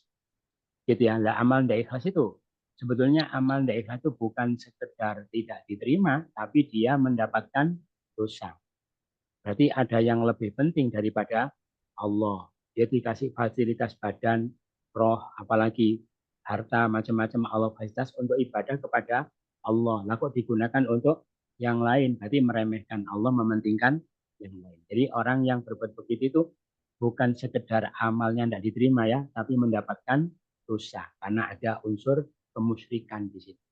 Gitu ya. Nah, amal tidak ikhlas itu sebetulnya amal tidak ikhlas itu bukan sekedar tidak diterima, tapi dia mendapatkan dosa. Berarti ada yang lebih penting daripada Allah. Dia dikasih fasilitas badan, roh, apalagi harta, macam-macam Allah fasilitas untuk ibadah kepada Allah. Nah, kok digunakan untuk yang lain? Berarti meremehkan Allah, mementingkan yang lain. Jadi orang yang berbuat begitu itu bukan sekedar amalnya tidak diterima ya, tapi mendapatkan dosa karena ada unsur kemusyrikan di situ.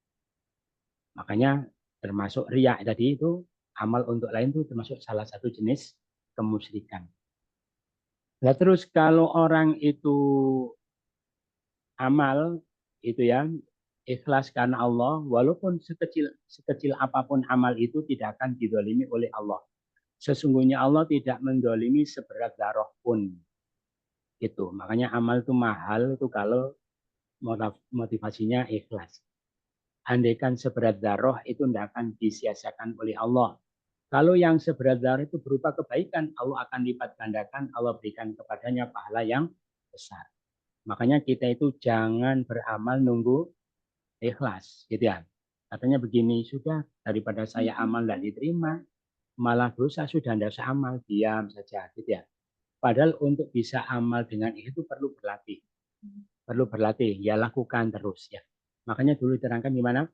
Makanya termasuk riya tadi itu, amal untuk lain itu termasuk salah satu jenis kemusyrikan. Nah, terus kalau orang itu amal itu ya ikhlas karena Allah, walaupun sekecil apapun amal itu tidak akan didolimi oleh Allah. Sesungguhnya Allah tidak mendolimi seberat darah pun. Gitu. Makanya amal itu mahal itu kalau motivasinya ikhlas. Andaikan seberat darah itu tidak akan disia-siakan oleh Allah. Kalau yang seberat darah itu berupa kebaikan, Allah akan lipat gandakan, Allah berikan kepadanya pahala yang besar. Makanya kita itu jangan beramal nunggu ikhlas, gitu ya. Katanya begini, sudah daripada saya amal tidak diterima, malah dosa, sudah tidak usah amal, diam saja, gitu ya. Padahal untuk bisa amal dengan itu perlu berlatih. Perlu berlatih, ya lakukan terus ya. Makanya dulu diterangkan gimana?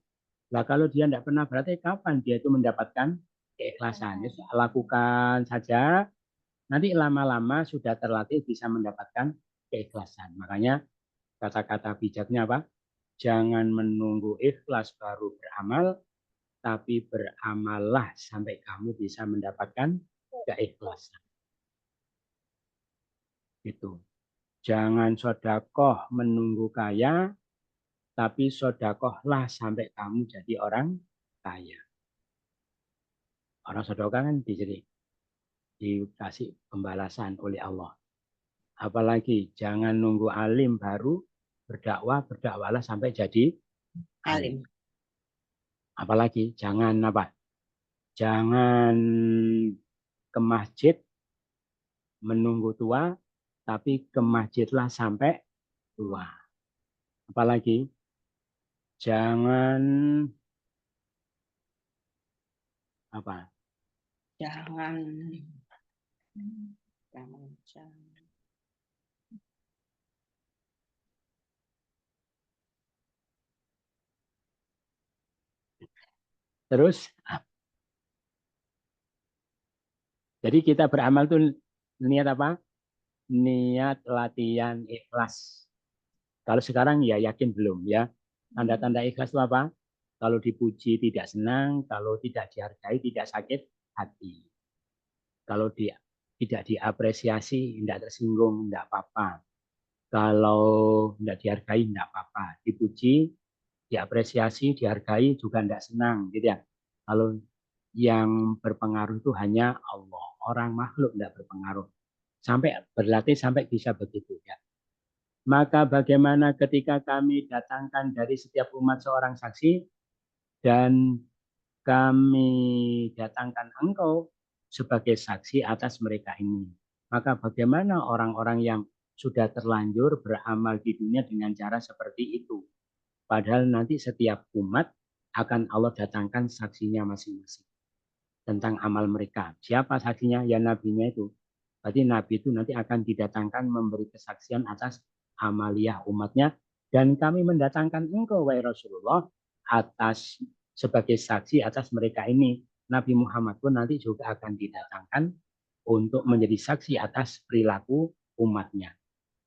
Nah kalau dia tidak pernah berlatih, kapan dia itu mendapatkan keikhlasan? Ya, lakukan saja, nanti lama-lama sudah terlatih bisa mendapatkan keikhlasan. Makanya kata-kata bijaknya apa? Jangan menunggu ikhlas baru beramal, tapi beramallah sampai kamu bisa mendapatkan keikhlasan. Itu. Jangan sodakoh menunggu kaya, tapi sodakohlah sampai kamu jadi orang kaya. Orang sodakoh kan dikasih pembalasan oleh Allah. Apalagi jangan nunggu alim baru berdakwah, berdakwahlah sampai jadi alim. Alim. Apalagi jangan apa? Jangan ke masjid menunggu tua, tapi ke masjidlah sampai tua. Apalagi jangan apa? Jangan. Terus, jadi kita beramal tuh niat apa? Niat latihan ikhlas. Kalau sekarang ya yakin belum ya. Tanda-tanda ikhlas itu apa? Kalau dipuji tidak senang, kalau tidak dihargai tidak sakit hati. Kalau tidak diapresiasi tidak tersinggung, tidak apa-apa. Kalau tidak dihargai tidak apa-apa. Dipuji, diapresiasi, dihargai juga tidak senang, gitu ya. Kalau yang berpengaruh itu hanya Allah, orang makhluk tidak berpengaruh. Sampai berlatih sampai bisa begitu ya. Maka bagaimana ketika kami datangkan dari setiap umat seorang saksi dan kami datangkan engkau sebagai saksi atas mereka ini. Maka bagaimana orang-orang yang sudah terlanjur beramal di dunia dengan cara seperti itu? Padahal nanti setiap umat akan Allah datangkan saksinya masing-masing tentang amal mereka. Siapa saksinya? Ya nabinya itu. Berarti nabi itu nanti akan didatangkan memberi kesaksian atas amaliyah umatnya. Dan kami mendatangkan engkau, wahai Rasulullah, atas sebagai saksi atas mereka ini. Nabi Muhammad pun nanti juga akan didatangkan untuk menjadi saksi atas perilaku umatnya.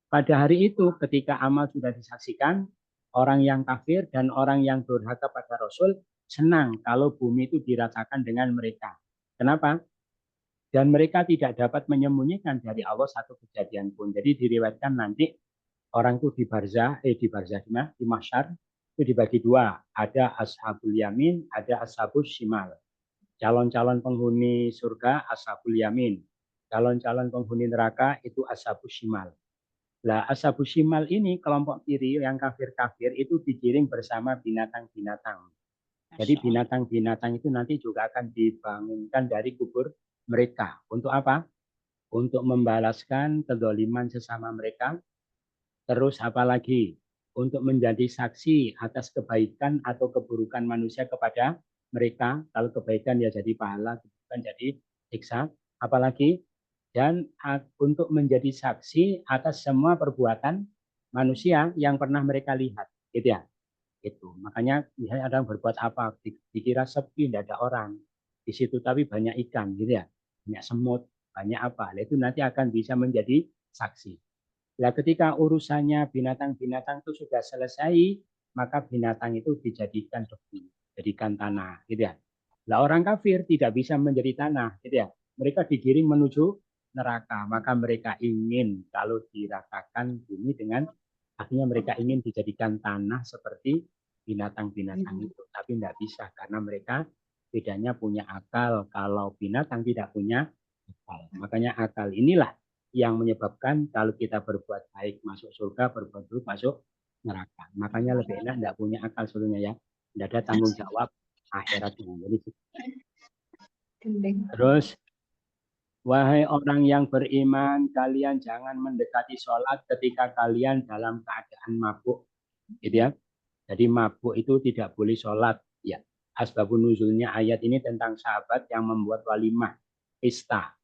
Pada hari itu ketika amal sudah disaksikan, orang yang kafir dan orang yang durhaka pada Rasul senang kalau bumi itu diratakan dengan mereka. Kenapa? Dan mereka tidak dapat menyembunyikan dari Allah satu kejadian pun. Jadi diriwayatkan nanti orang itu di di mahsyar itu dibagi dua. Ada ashabul yamin, ada ashabul shimal. Calon-calon penghuni surga ashabul yamin. Calon-calon penghuni neraka itu ashabul shimal. Lah ashabul shimal ini kelompok kiri yang kafir-kafir itu digiring bersama binatang-binatang. Jadi binatang-binatang itu nanti juga akan dibangunkan dari kubur mereka. Untuk apa? Untuk membalaskan kedoliman sesama mereka. Terus apalagi? Untuk menjadi saksi atas kebaikan atau keburukan manusia kepada mereka. Kalau kebaikan ya jadi pahala, keburukan jadi siksa. Apalagi? Dan untuk menjadi saksi atas semua perbuatan manusia yang pernah mereka lihat. Gitu ya. Itu makanya misalnya ada yang berbuat apa dikira sepi, tidak ada orang di situ, tapi banyak ikan gitu ya, banyak semut, banyak apa. Nah, itu nanti akan bisa menjadi saksi. Nah, ketika urusannya binatang-binatang itu sudah selesai, maka binatang itu dijadikan debu, jadikan tanah gitu ya. Nah, orang kafir tidak bisa menjadi tanah gitu ya. Mereka digiring menuju neraka, maka mereka ingin kalau diratakan bumi dengan akhirnya mereka ingin dijadikan tanah seperti binatang-binatang itu, tapi tidak bisa karena mereka bedanya punya akal. Kalau binatang tidak punya akal, makanya akal inilah yang menyebabkan kalau kita berbuat baik masuk surga, berbuat buruk masuk neraka. Makanya lebih enak tidak punya akal sebenarnya ya, tidak ada tanggung jawab akhirat ini. Terus wahai orang yang beriman, kalian jangan mendekati sholat ketika kalian dalam keadaan mabuk. Gitu ya. Jadi mabuk itu tidak boleh sholat. Ya. Asbabun nuzulnya ayat ini tentang sahabat yang membuat walimah, pesta.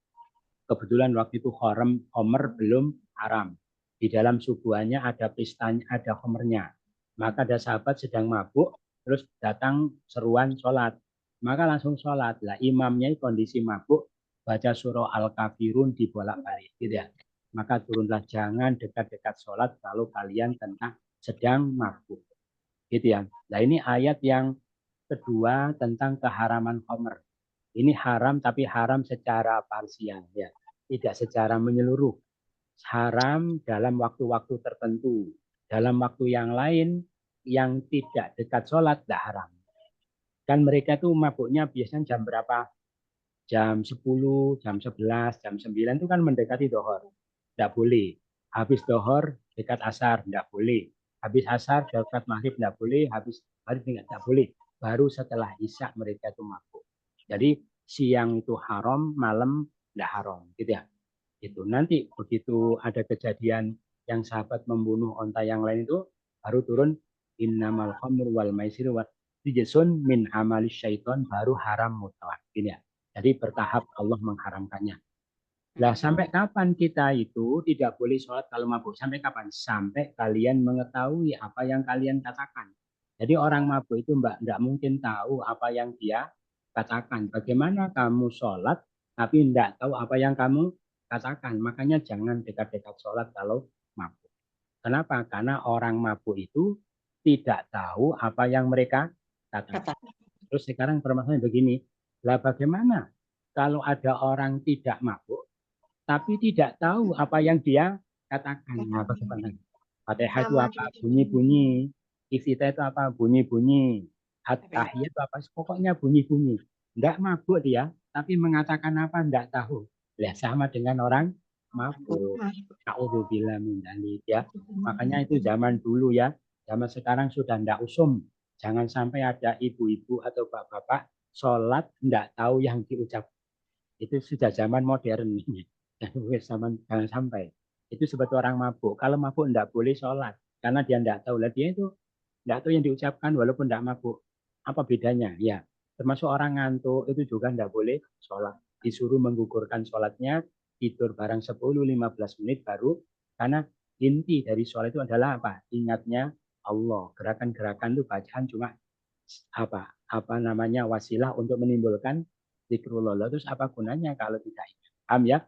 Kebetulan waktu itu homer belum haram. Di dalam subuhannya ada pestanya, ada homernya. Maka ada sahabat sedang mabuk, terus datang seruan sholat. Maka langsung sholat. Lah imamnya kondisi mabuk, baca surah Al-Kafirun dibolak-balik, gitu ya. Maka turunlah jangan dekat-dekat sholat kalau kalian sedang mabuk, gitu ya. Nah ini ayat yang kedua tentang keharaman khamr. Ini haram tapi haram secara parsial ya, tidak secara menyeluruh. Haram dalam waktu-waktu tertentu. Dalam waktu yang lain yang tidak dekat sholat tidak haram. Dan mereka tuh mabuknya biasanya jam berapa? Jam 10, jam 11, jam 9 itu kan mendekati dohor. Tidak boleh. Habis dohor dekat asar tidak boleh. Habis asar dekat maghrib tidak boleh. Habis maghrib tidak boleh. Baru setelah isya mereka itu mabuk. Jadi siang itu haram, malam tidak haram, gitu ya. Itu nanti begitu ada kejadian yang sahabat membunuh onta yang lain itu baru turun innamal khamru wal maisir wa rijsun min amalis syaiton, baru haram mutlak. Ini ya. Jadi bertahap Allah mengharamkannya. Nah, sampai kapan kita itu tidak boleh sholat kalau mabuk? Sampai kapan? Sampai kalian mengetahui apa yang kalian katakan. Jadi orang mabuk itu tidak mungkin tahu apa yang dia katakan. Bagaimana kamu sholat tapi tidak tahu apa yang kamu katakan? Makanya jangan dekat-dekat sholat kalau mabuk. Kenapa? Karena orang mabuk itu tidak tahu apa yang mereka katakan. Terus sekarang permasalahannya begini. Lah bagaimana kalau ada orang tidak mabuk tapi tidak tahu apa yang dia katakan? Nah, bagaimana? Fatihah itu apa? Bunyi-bunyi. Iftitah itu apa? Bunyi-bunyi. At-tahiyat itu apa? Pokoknya bunyi-bunyi. Tidak mabuk dia, tapi mengatakan apa? Tidak tahu. Lihat sama dengan orang mabuk. Na'udzubillah min dzalik ya. Makanya itu zaman dulu ya. Zaman sekarang sudah tidak usum. Jangan sampai ada ibu-ibu atau bapak-bapak sholat tidak tahu yang diucap. Itu sudah zaman modern ini. Zaman jangan sampai. Itu seperti orang mabuk. Kalau mabuk tidak boleh sholat. Karena dia tidak tahu. Lah dia itu tidak tahu yang diucapkan walaupun tidak mabuk. Apa bedanya? Ya, termasuk orang ngantuk itu juga tidak boleh sholat. Disuruh menggugurkan sholatnya, tidur barang 10-15 menit baru. Karena inti dari sholat itu adalah apa? Ingatnya Allah. Gerakan-gerakan itu bacaan cuma apa namanya wasilah untuk menimbulkan zikrullah. Terus apa gunanya kalau tidak ingat? Paham ya?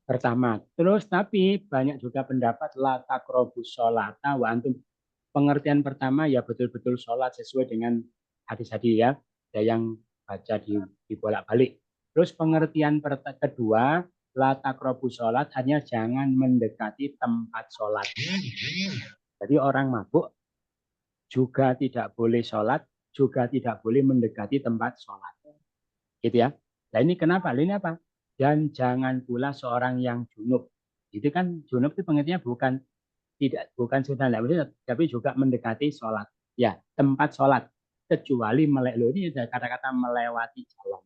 Pertama. Terus tapi banyak juga pendapat la taqrabus sholata wa antum. Pengertian pertama ya betul-betul sholat sesuai dengan hadis tadi ya. Ada yang baca dibolak-balik. Terus pengertian kedua la taqrabus sholat hanya jangan mendekati tempat sholat. Jadi orang mabuk juga tidak boleh sholat, juga tidak boleh mendekati tempat sholat. Gitu ya. Nah ini kenapa? Ini apa? Dan jangan pula seorang yang junub. Itu kan junub itu pengertiannya bukan sudah tidak boleh, tapi juga mendekati sholat. Ya, tempat sholat. Kecuali ini ada kata-kata melewati jalan.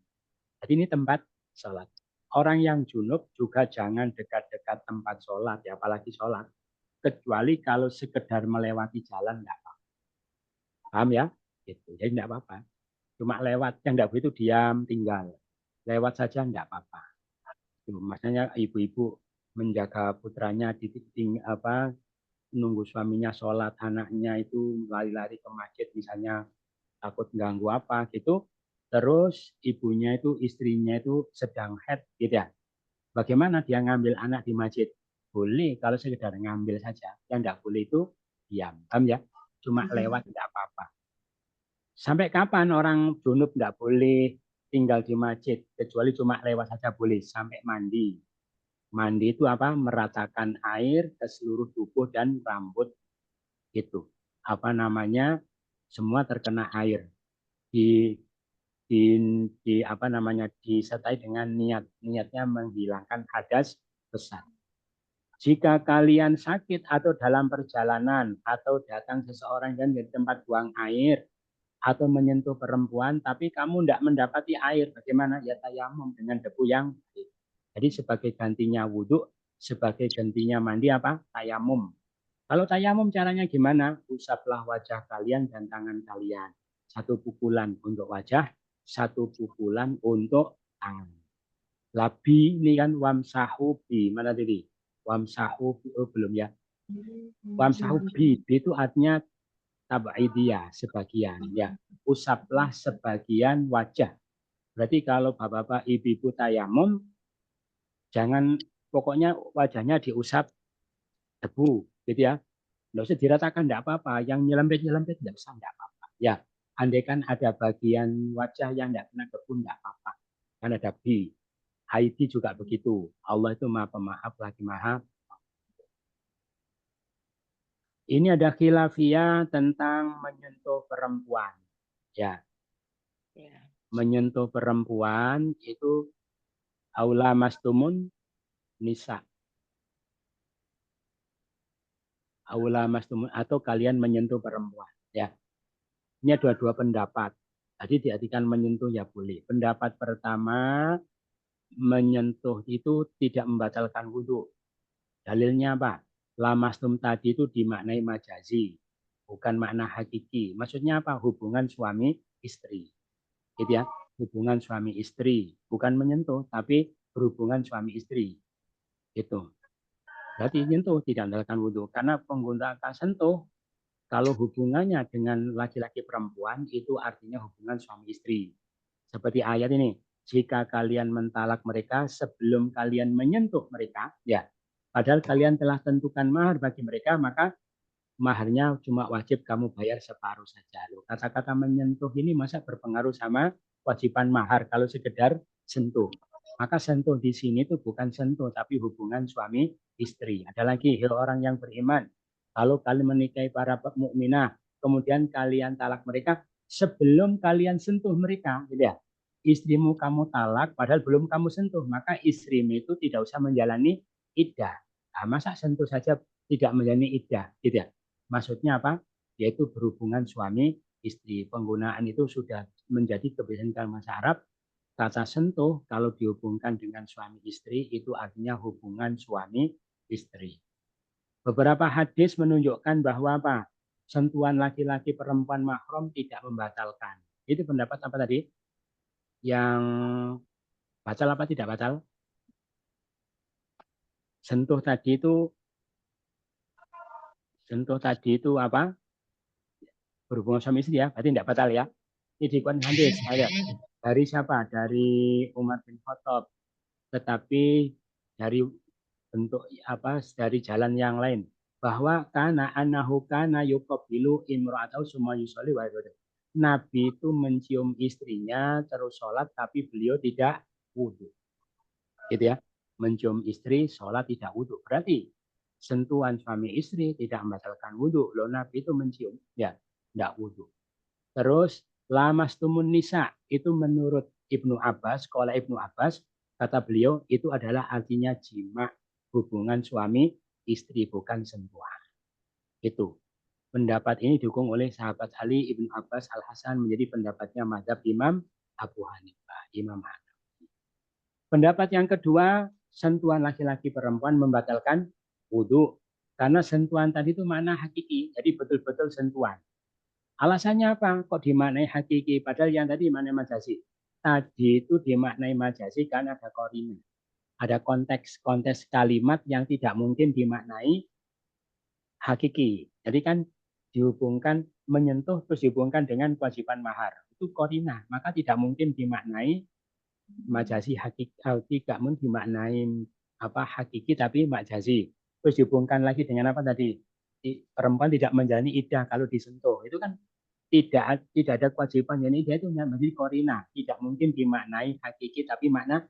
Jadi ini tempat sholat. Orang yang junub juga jangan dekat-dekat tempat sholat, ya, apalagi sholat. Kecuali kalau sekedar melewati jalan, enggak apa-apa. Paham ya? Gitu. Jadi enggak apa-apa. Cuma lewat, yang enggak boleh itu diam, tinggal. Lewat saja enggak apa-apa. Maksudnya ibu-ibu menjaga putranya nunggu suaminya sholat, anaknya itu lari-lari ke masjid misalnya takut ganggu apa gitu. Terus ibunya itu istrinya itu sedang haid gitu ya. Bagaimana dia ngambil anak di masjid? Boleh kalau sekedar ngambil saja. Yang enggak boleh itu diam. Paham ya? Cuma lewat enggak apa-apa. Sampai kapan orang junub enggak boleh tinggal di masjid? Kecuali cuma lewat saja boleh. Sampai mandi. Mandi itu apa? Meratakan air ke seluruh tubuh dan rambut. Gitu. Apa namanya? Semua terkena air. Disertai dengan niatnya menghilangkan hadas besar. Jika kalian sakit atau dalam perjalanan atau datang seseorang dan di tempat buang air atau menyentuh perempuan tapi kamu tidak mendapati air, bagaimana? Ya tayamum dengan debu yang baik. Jadi sebagai gantinya wudhu, sebagai gantinya mandi apa? Tayamum. Kalau tayamum caranya gimana? Usaplah wajah kalian dan tangan kalian. Satu pukulan untuk wajah, satu pukulan untuk tangan. Labi ini kan wamsahu bi. Mana tadi? Wamsahu belum ya. Wamsahu bi itu artinya tabaidiyah sebagian ya. Usaplah sebagian wajah. Berarti kalau bapak-bapak ibu-ibu tayamum jangan pokoknya wajahnya diusap debu gitu ya. Nggak usah diratakan, enggak apa-apa. Yang nyelempet-nyelempet enggak usah, enggak apa-apa. Ya, andaikan ada bagian wajah yang enggak kena debu enggak apa-apa. Kan ada bi. Haiti juga begitu. Allah itu maha pemaaf lagi maha. Ini ada khilafiyah tentang menyentuh perempuan. Ya. Menyentuh perempuan itu aula mastumun nisa. Aula mastumun atau kalian menyentuh perempuan. Ya, ini ada dua pendapat. Jadi diartikan menyentuh ya boleh. Pendapat pertama, menyentuh itu tidak membatalkan wudhu. Dalilnya apa? Lamastum tadi itu dimaknai majazi, bukan makna hakiki. Maksudnya apa? Hubungan suami istri. Gitu ya. Hubungan suami istri, bukan menyentuh, tapi berhubungan suami istri. Gitu. Berarti nyentuh tidak membatalkan wudhu. Karena penggunaan kata sentuh, kalau hubungannya dengan laki-laki perempuan, itu artinya hubungan suami istri. Seperti ayat ini, jika kalian mentalak mereka sebelum kalian menyentuh mereka, ya, padahal kalian telah tentukan mahar bagi mereka, maka maharnya cuma wajib kamu bayar separuh saja. Loh, kata-kata menyentuh ini masa berpengaruh sama kewajiban mahar kalau sekedar sentuh. Maka sentuh di sini itu bukan sentuh, tapi hubungan suami istri. Ada lagi, orang yang beriman, kalau kalian menikahi para mukminah, kemudian kalian talak mereka sebelum kalian sentuh mereka, gitu ya. Istrimu kamu talak, padahal belum kamu sentuh, maka istrimu itu tidak usah menjalani iddah. Nah, masa sentuh saja tidak menjalani iddah, gitu ya. Maksudnya apa? Yaitu berhubungan suami istri. Penggunaan itu sudah menjadi kebiasaan bahasa Arab. Kata sentuh kalau dihubungkan dengan suami istri itu artinya hubungan suami istri. Beberapa hadis menunjukkan bahwa apa? Sentuhan laki-laki perempuan mahram tidak membatalkan. Itu pendapat apa tadi? Yang batal apa tidak batal? Sentuh tadi itu apa? Berhubungan suami istri ya, berarti tidak batal ya. Ini dikuatkan hadis. Dari siapa? Dari Umar bin Khattab. Tetapi dari bentuk apa? Dari jalan yang lain. Bahwa kana anahu kana yuqabilu imra'atahu summa yusolli wa yaqulu. Nabi itu mencium istrinya terus sholat tapi beliau tidak wudhu. Gitu ya. Mencium istri sholat tidak wudhu. Berarti sentuhan suami istri tidak membatalkan wudhu. Loh Nabi itu mencium. Ya, tidak wudhu. Terus lamastumun nisa itu menurut Ibnu Abbas, sekolah Ibnu Abbas, kata beliau itu adalah artinya jima, hubungan suami istri, bukan sentuhan. Itu. Pendapat ini didukung oleh sahabat Ali Ibnu Abbas Al Hasan menjadi pendapatnya mazhab Imam Abu Hanifah, Imam Hanafi. Pendapat yang kedua, sentuhan laki-laki perempuan membatalkan wudhu. Karena sentuhan tadi itu makna hakiki, jadi betul-betul sentuhan. Alasannya apa? Kok dimaknai hakiki? Padahal yang tadi dimaknai majazi. Tadi itu dimaknai majazi karena ada korina. Ada konteks kalimat yang tidak mungkin dimaknai hakiki. Jadi kan dihubungkan menyentuh terus dihubungkan dengan kewajiban mahar. Itu korina. Maka tidak mungkin dimaknai majazi hakiki. Tidak mungkin dimaknai apa hakiki tapi majazi. Terus dihubungkan lagi dengan apa tadi? Perempuan tidak menjalani iddah kalau disentuh. Itu kan tidak ada kewajiban, jadi dia itu menjadi korina, tidak mungkin dimaknai hakiki tapi makna.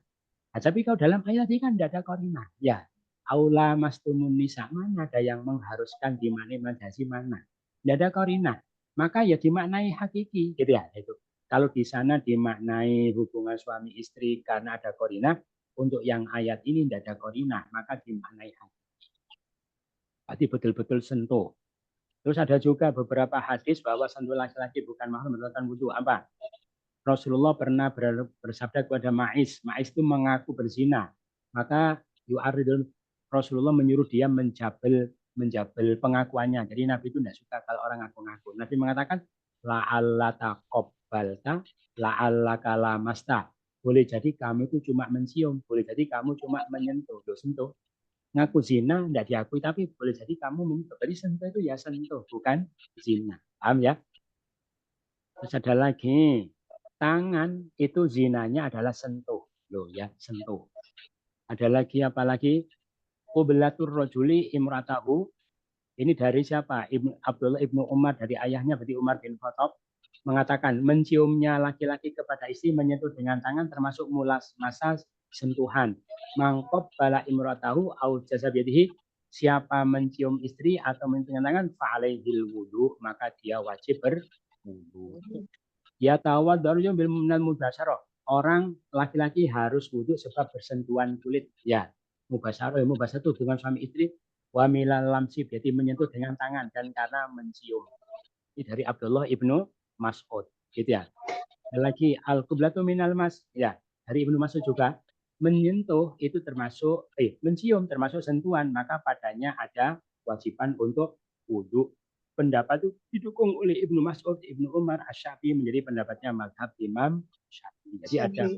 Nah, tapi kalau dalam ayat ini kan tidak ada korina. Ya, aula mastumun nisa, mana ada yang mengharuskan dimaknai majazi mana? Tidak ada korina, maka ya dimaknai hakiki, gitu ya. Itu. Kalau di sana dimaknai hubungan suami istri karena ada korina, untuk yang ayat ini tidak ada korina, maka dimaknai hakiki. Berarti betul-betul sentuh. Terus ada juga beberapa hadis bahwa sentuh laki-laki bukan mahram membatalkan wudhu. Apa? Rasulullah pernah bersabda kepada Ma'is. Ma'is itu mengaku berzina. Maka Rasulullah menyuruh dia menjabel pengakuannya. Jadi Nabi itu tidak suka kalau orang ngaku-ngaku. Nabi mengatakan la'alla taqabbalta la'alla kalamasta. Boleh jadi kamu itu cuma mencium, boleh jadi kamu cuma menyentuh. Sentuh. Ngaku zina tidak diakui tapi boleh jadi kamu menyentuh. Jadi sentuh itu ya sentuh, bukan zina. Paham ya? Terus ada lagi, tangan itu zinanya adalah sentuh. Loh ya, sentuh. Ada lagi apa lagi? Qublatur rajuli imratahu. Ini dari siapa? Abdullah ibnu Umar, dari ayahnya berarti Umar bin Khattab, mengatakan menciumnya laki-laki kepada istri menyentuh dengan tangan termasuk masa sentuhan. Mangkob bala imratahu au jazabiyadihi, siapa mencium istri atau menyentuh dengan tangan fa'alaihil wudu, maka dia wajib berwudu. Ya tawaddaru bil minal mubasyarah. Orang laki-laki harus wudu sebab bersentuhan kulit. Ya, mubasyarah itu hubungan suami istri. Wa milal lamsi berarti menyentuh dengan tangan dan karena mencium. Ini dari Abdullah ibnu Mas'ud, gitu ya. Dan lagi al-qiblatu minal mas, ya dari Ibnu Mas'ud juga menyentuh itu termasuk mencium termasuk sentuhan, maka padanya ada kewajiban untuk wudhu. Pendapat itu didukung oleh Ibnu Mas'ud, Ibnu Umar, Asy-Syafi'i menjadi pendapatnya mazhab Imam Syafi'i. Jadi ada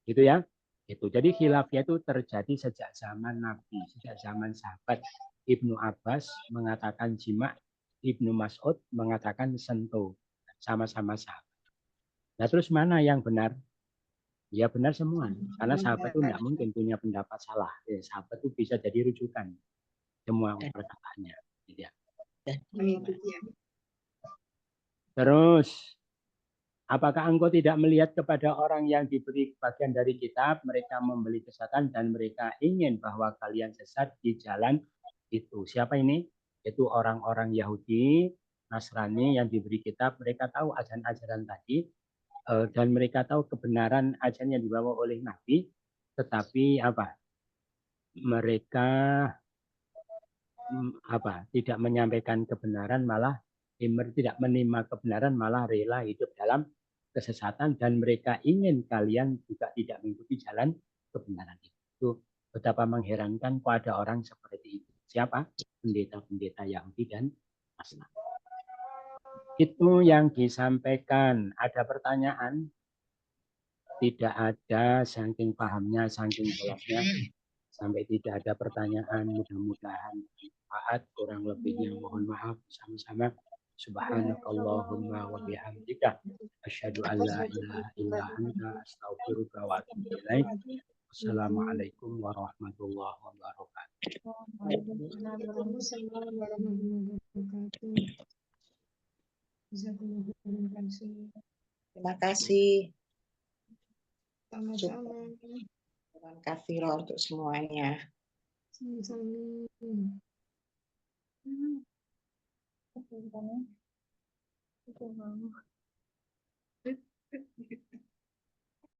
gitu ya. Itu. Jadi khilafiyah itu terjadi sejak zaman Nabi, sejak zaman sahabat. Ibnu Abbas mengatakan jima, Ibnu Mas'ud mengatakan sentuh. Sama-sama sahabat. Nah, terus mana yang benar? Ya benar semua. Karena sahabat itu tidak mungkin punya pendapat salah. Sahabat itu bisa jadi rujukan semua perkataannya. Ya. Terus, apakah engkau tidak melihat kepada orang yang diberi bagian dari kitab, mereka membeli kesesatan dan mereka ingin bahwa kalian sesat di jalan itu. Siapa ini? Itu orang-orang Yahudi, Nasrani yang diberi kitab. Mereka tahu ajaran-ajaran tadi dan mereka tahu kebenaran ajaran yang dibawa oleh Nabi, tetapi mereka tidak menyampaikan kebenaran, malah tidak menerima kebenaran, malah rela hidup dalam kesesatan dan mereka ingin kalian juga tidak mengikuti jalan kebenaran itu. Betapa mengherankan pada orang seperti itu. Siapa? Pendeta-pendeta Yahudi dan Nasrani. Itu yang disampaikan. Ada pertanyaan? Tidak ada, saking pahamnya, saking jelasnya, sampai tidak ada pertanyaan. Mudah-mudahan bermanfaat, kurang lebihnya mohon maaf sama-sama. Subhanakallahumma wa bihamdika asyhadu an la ilaha illa anta astaghfiruka wa atubu ilaik. Wassalamualaikum warahmatullahi wabarakatuh. Terima kasih. Sama-sama. Terima kasih untuk semuanya. Sama-sama.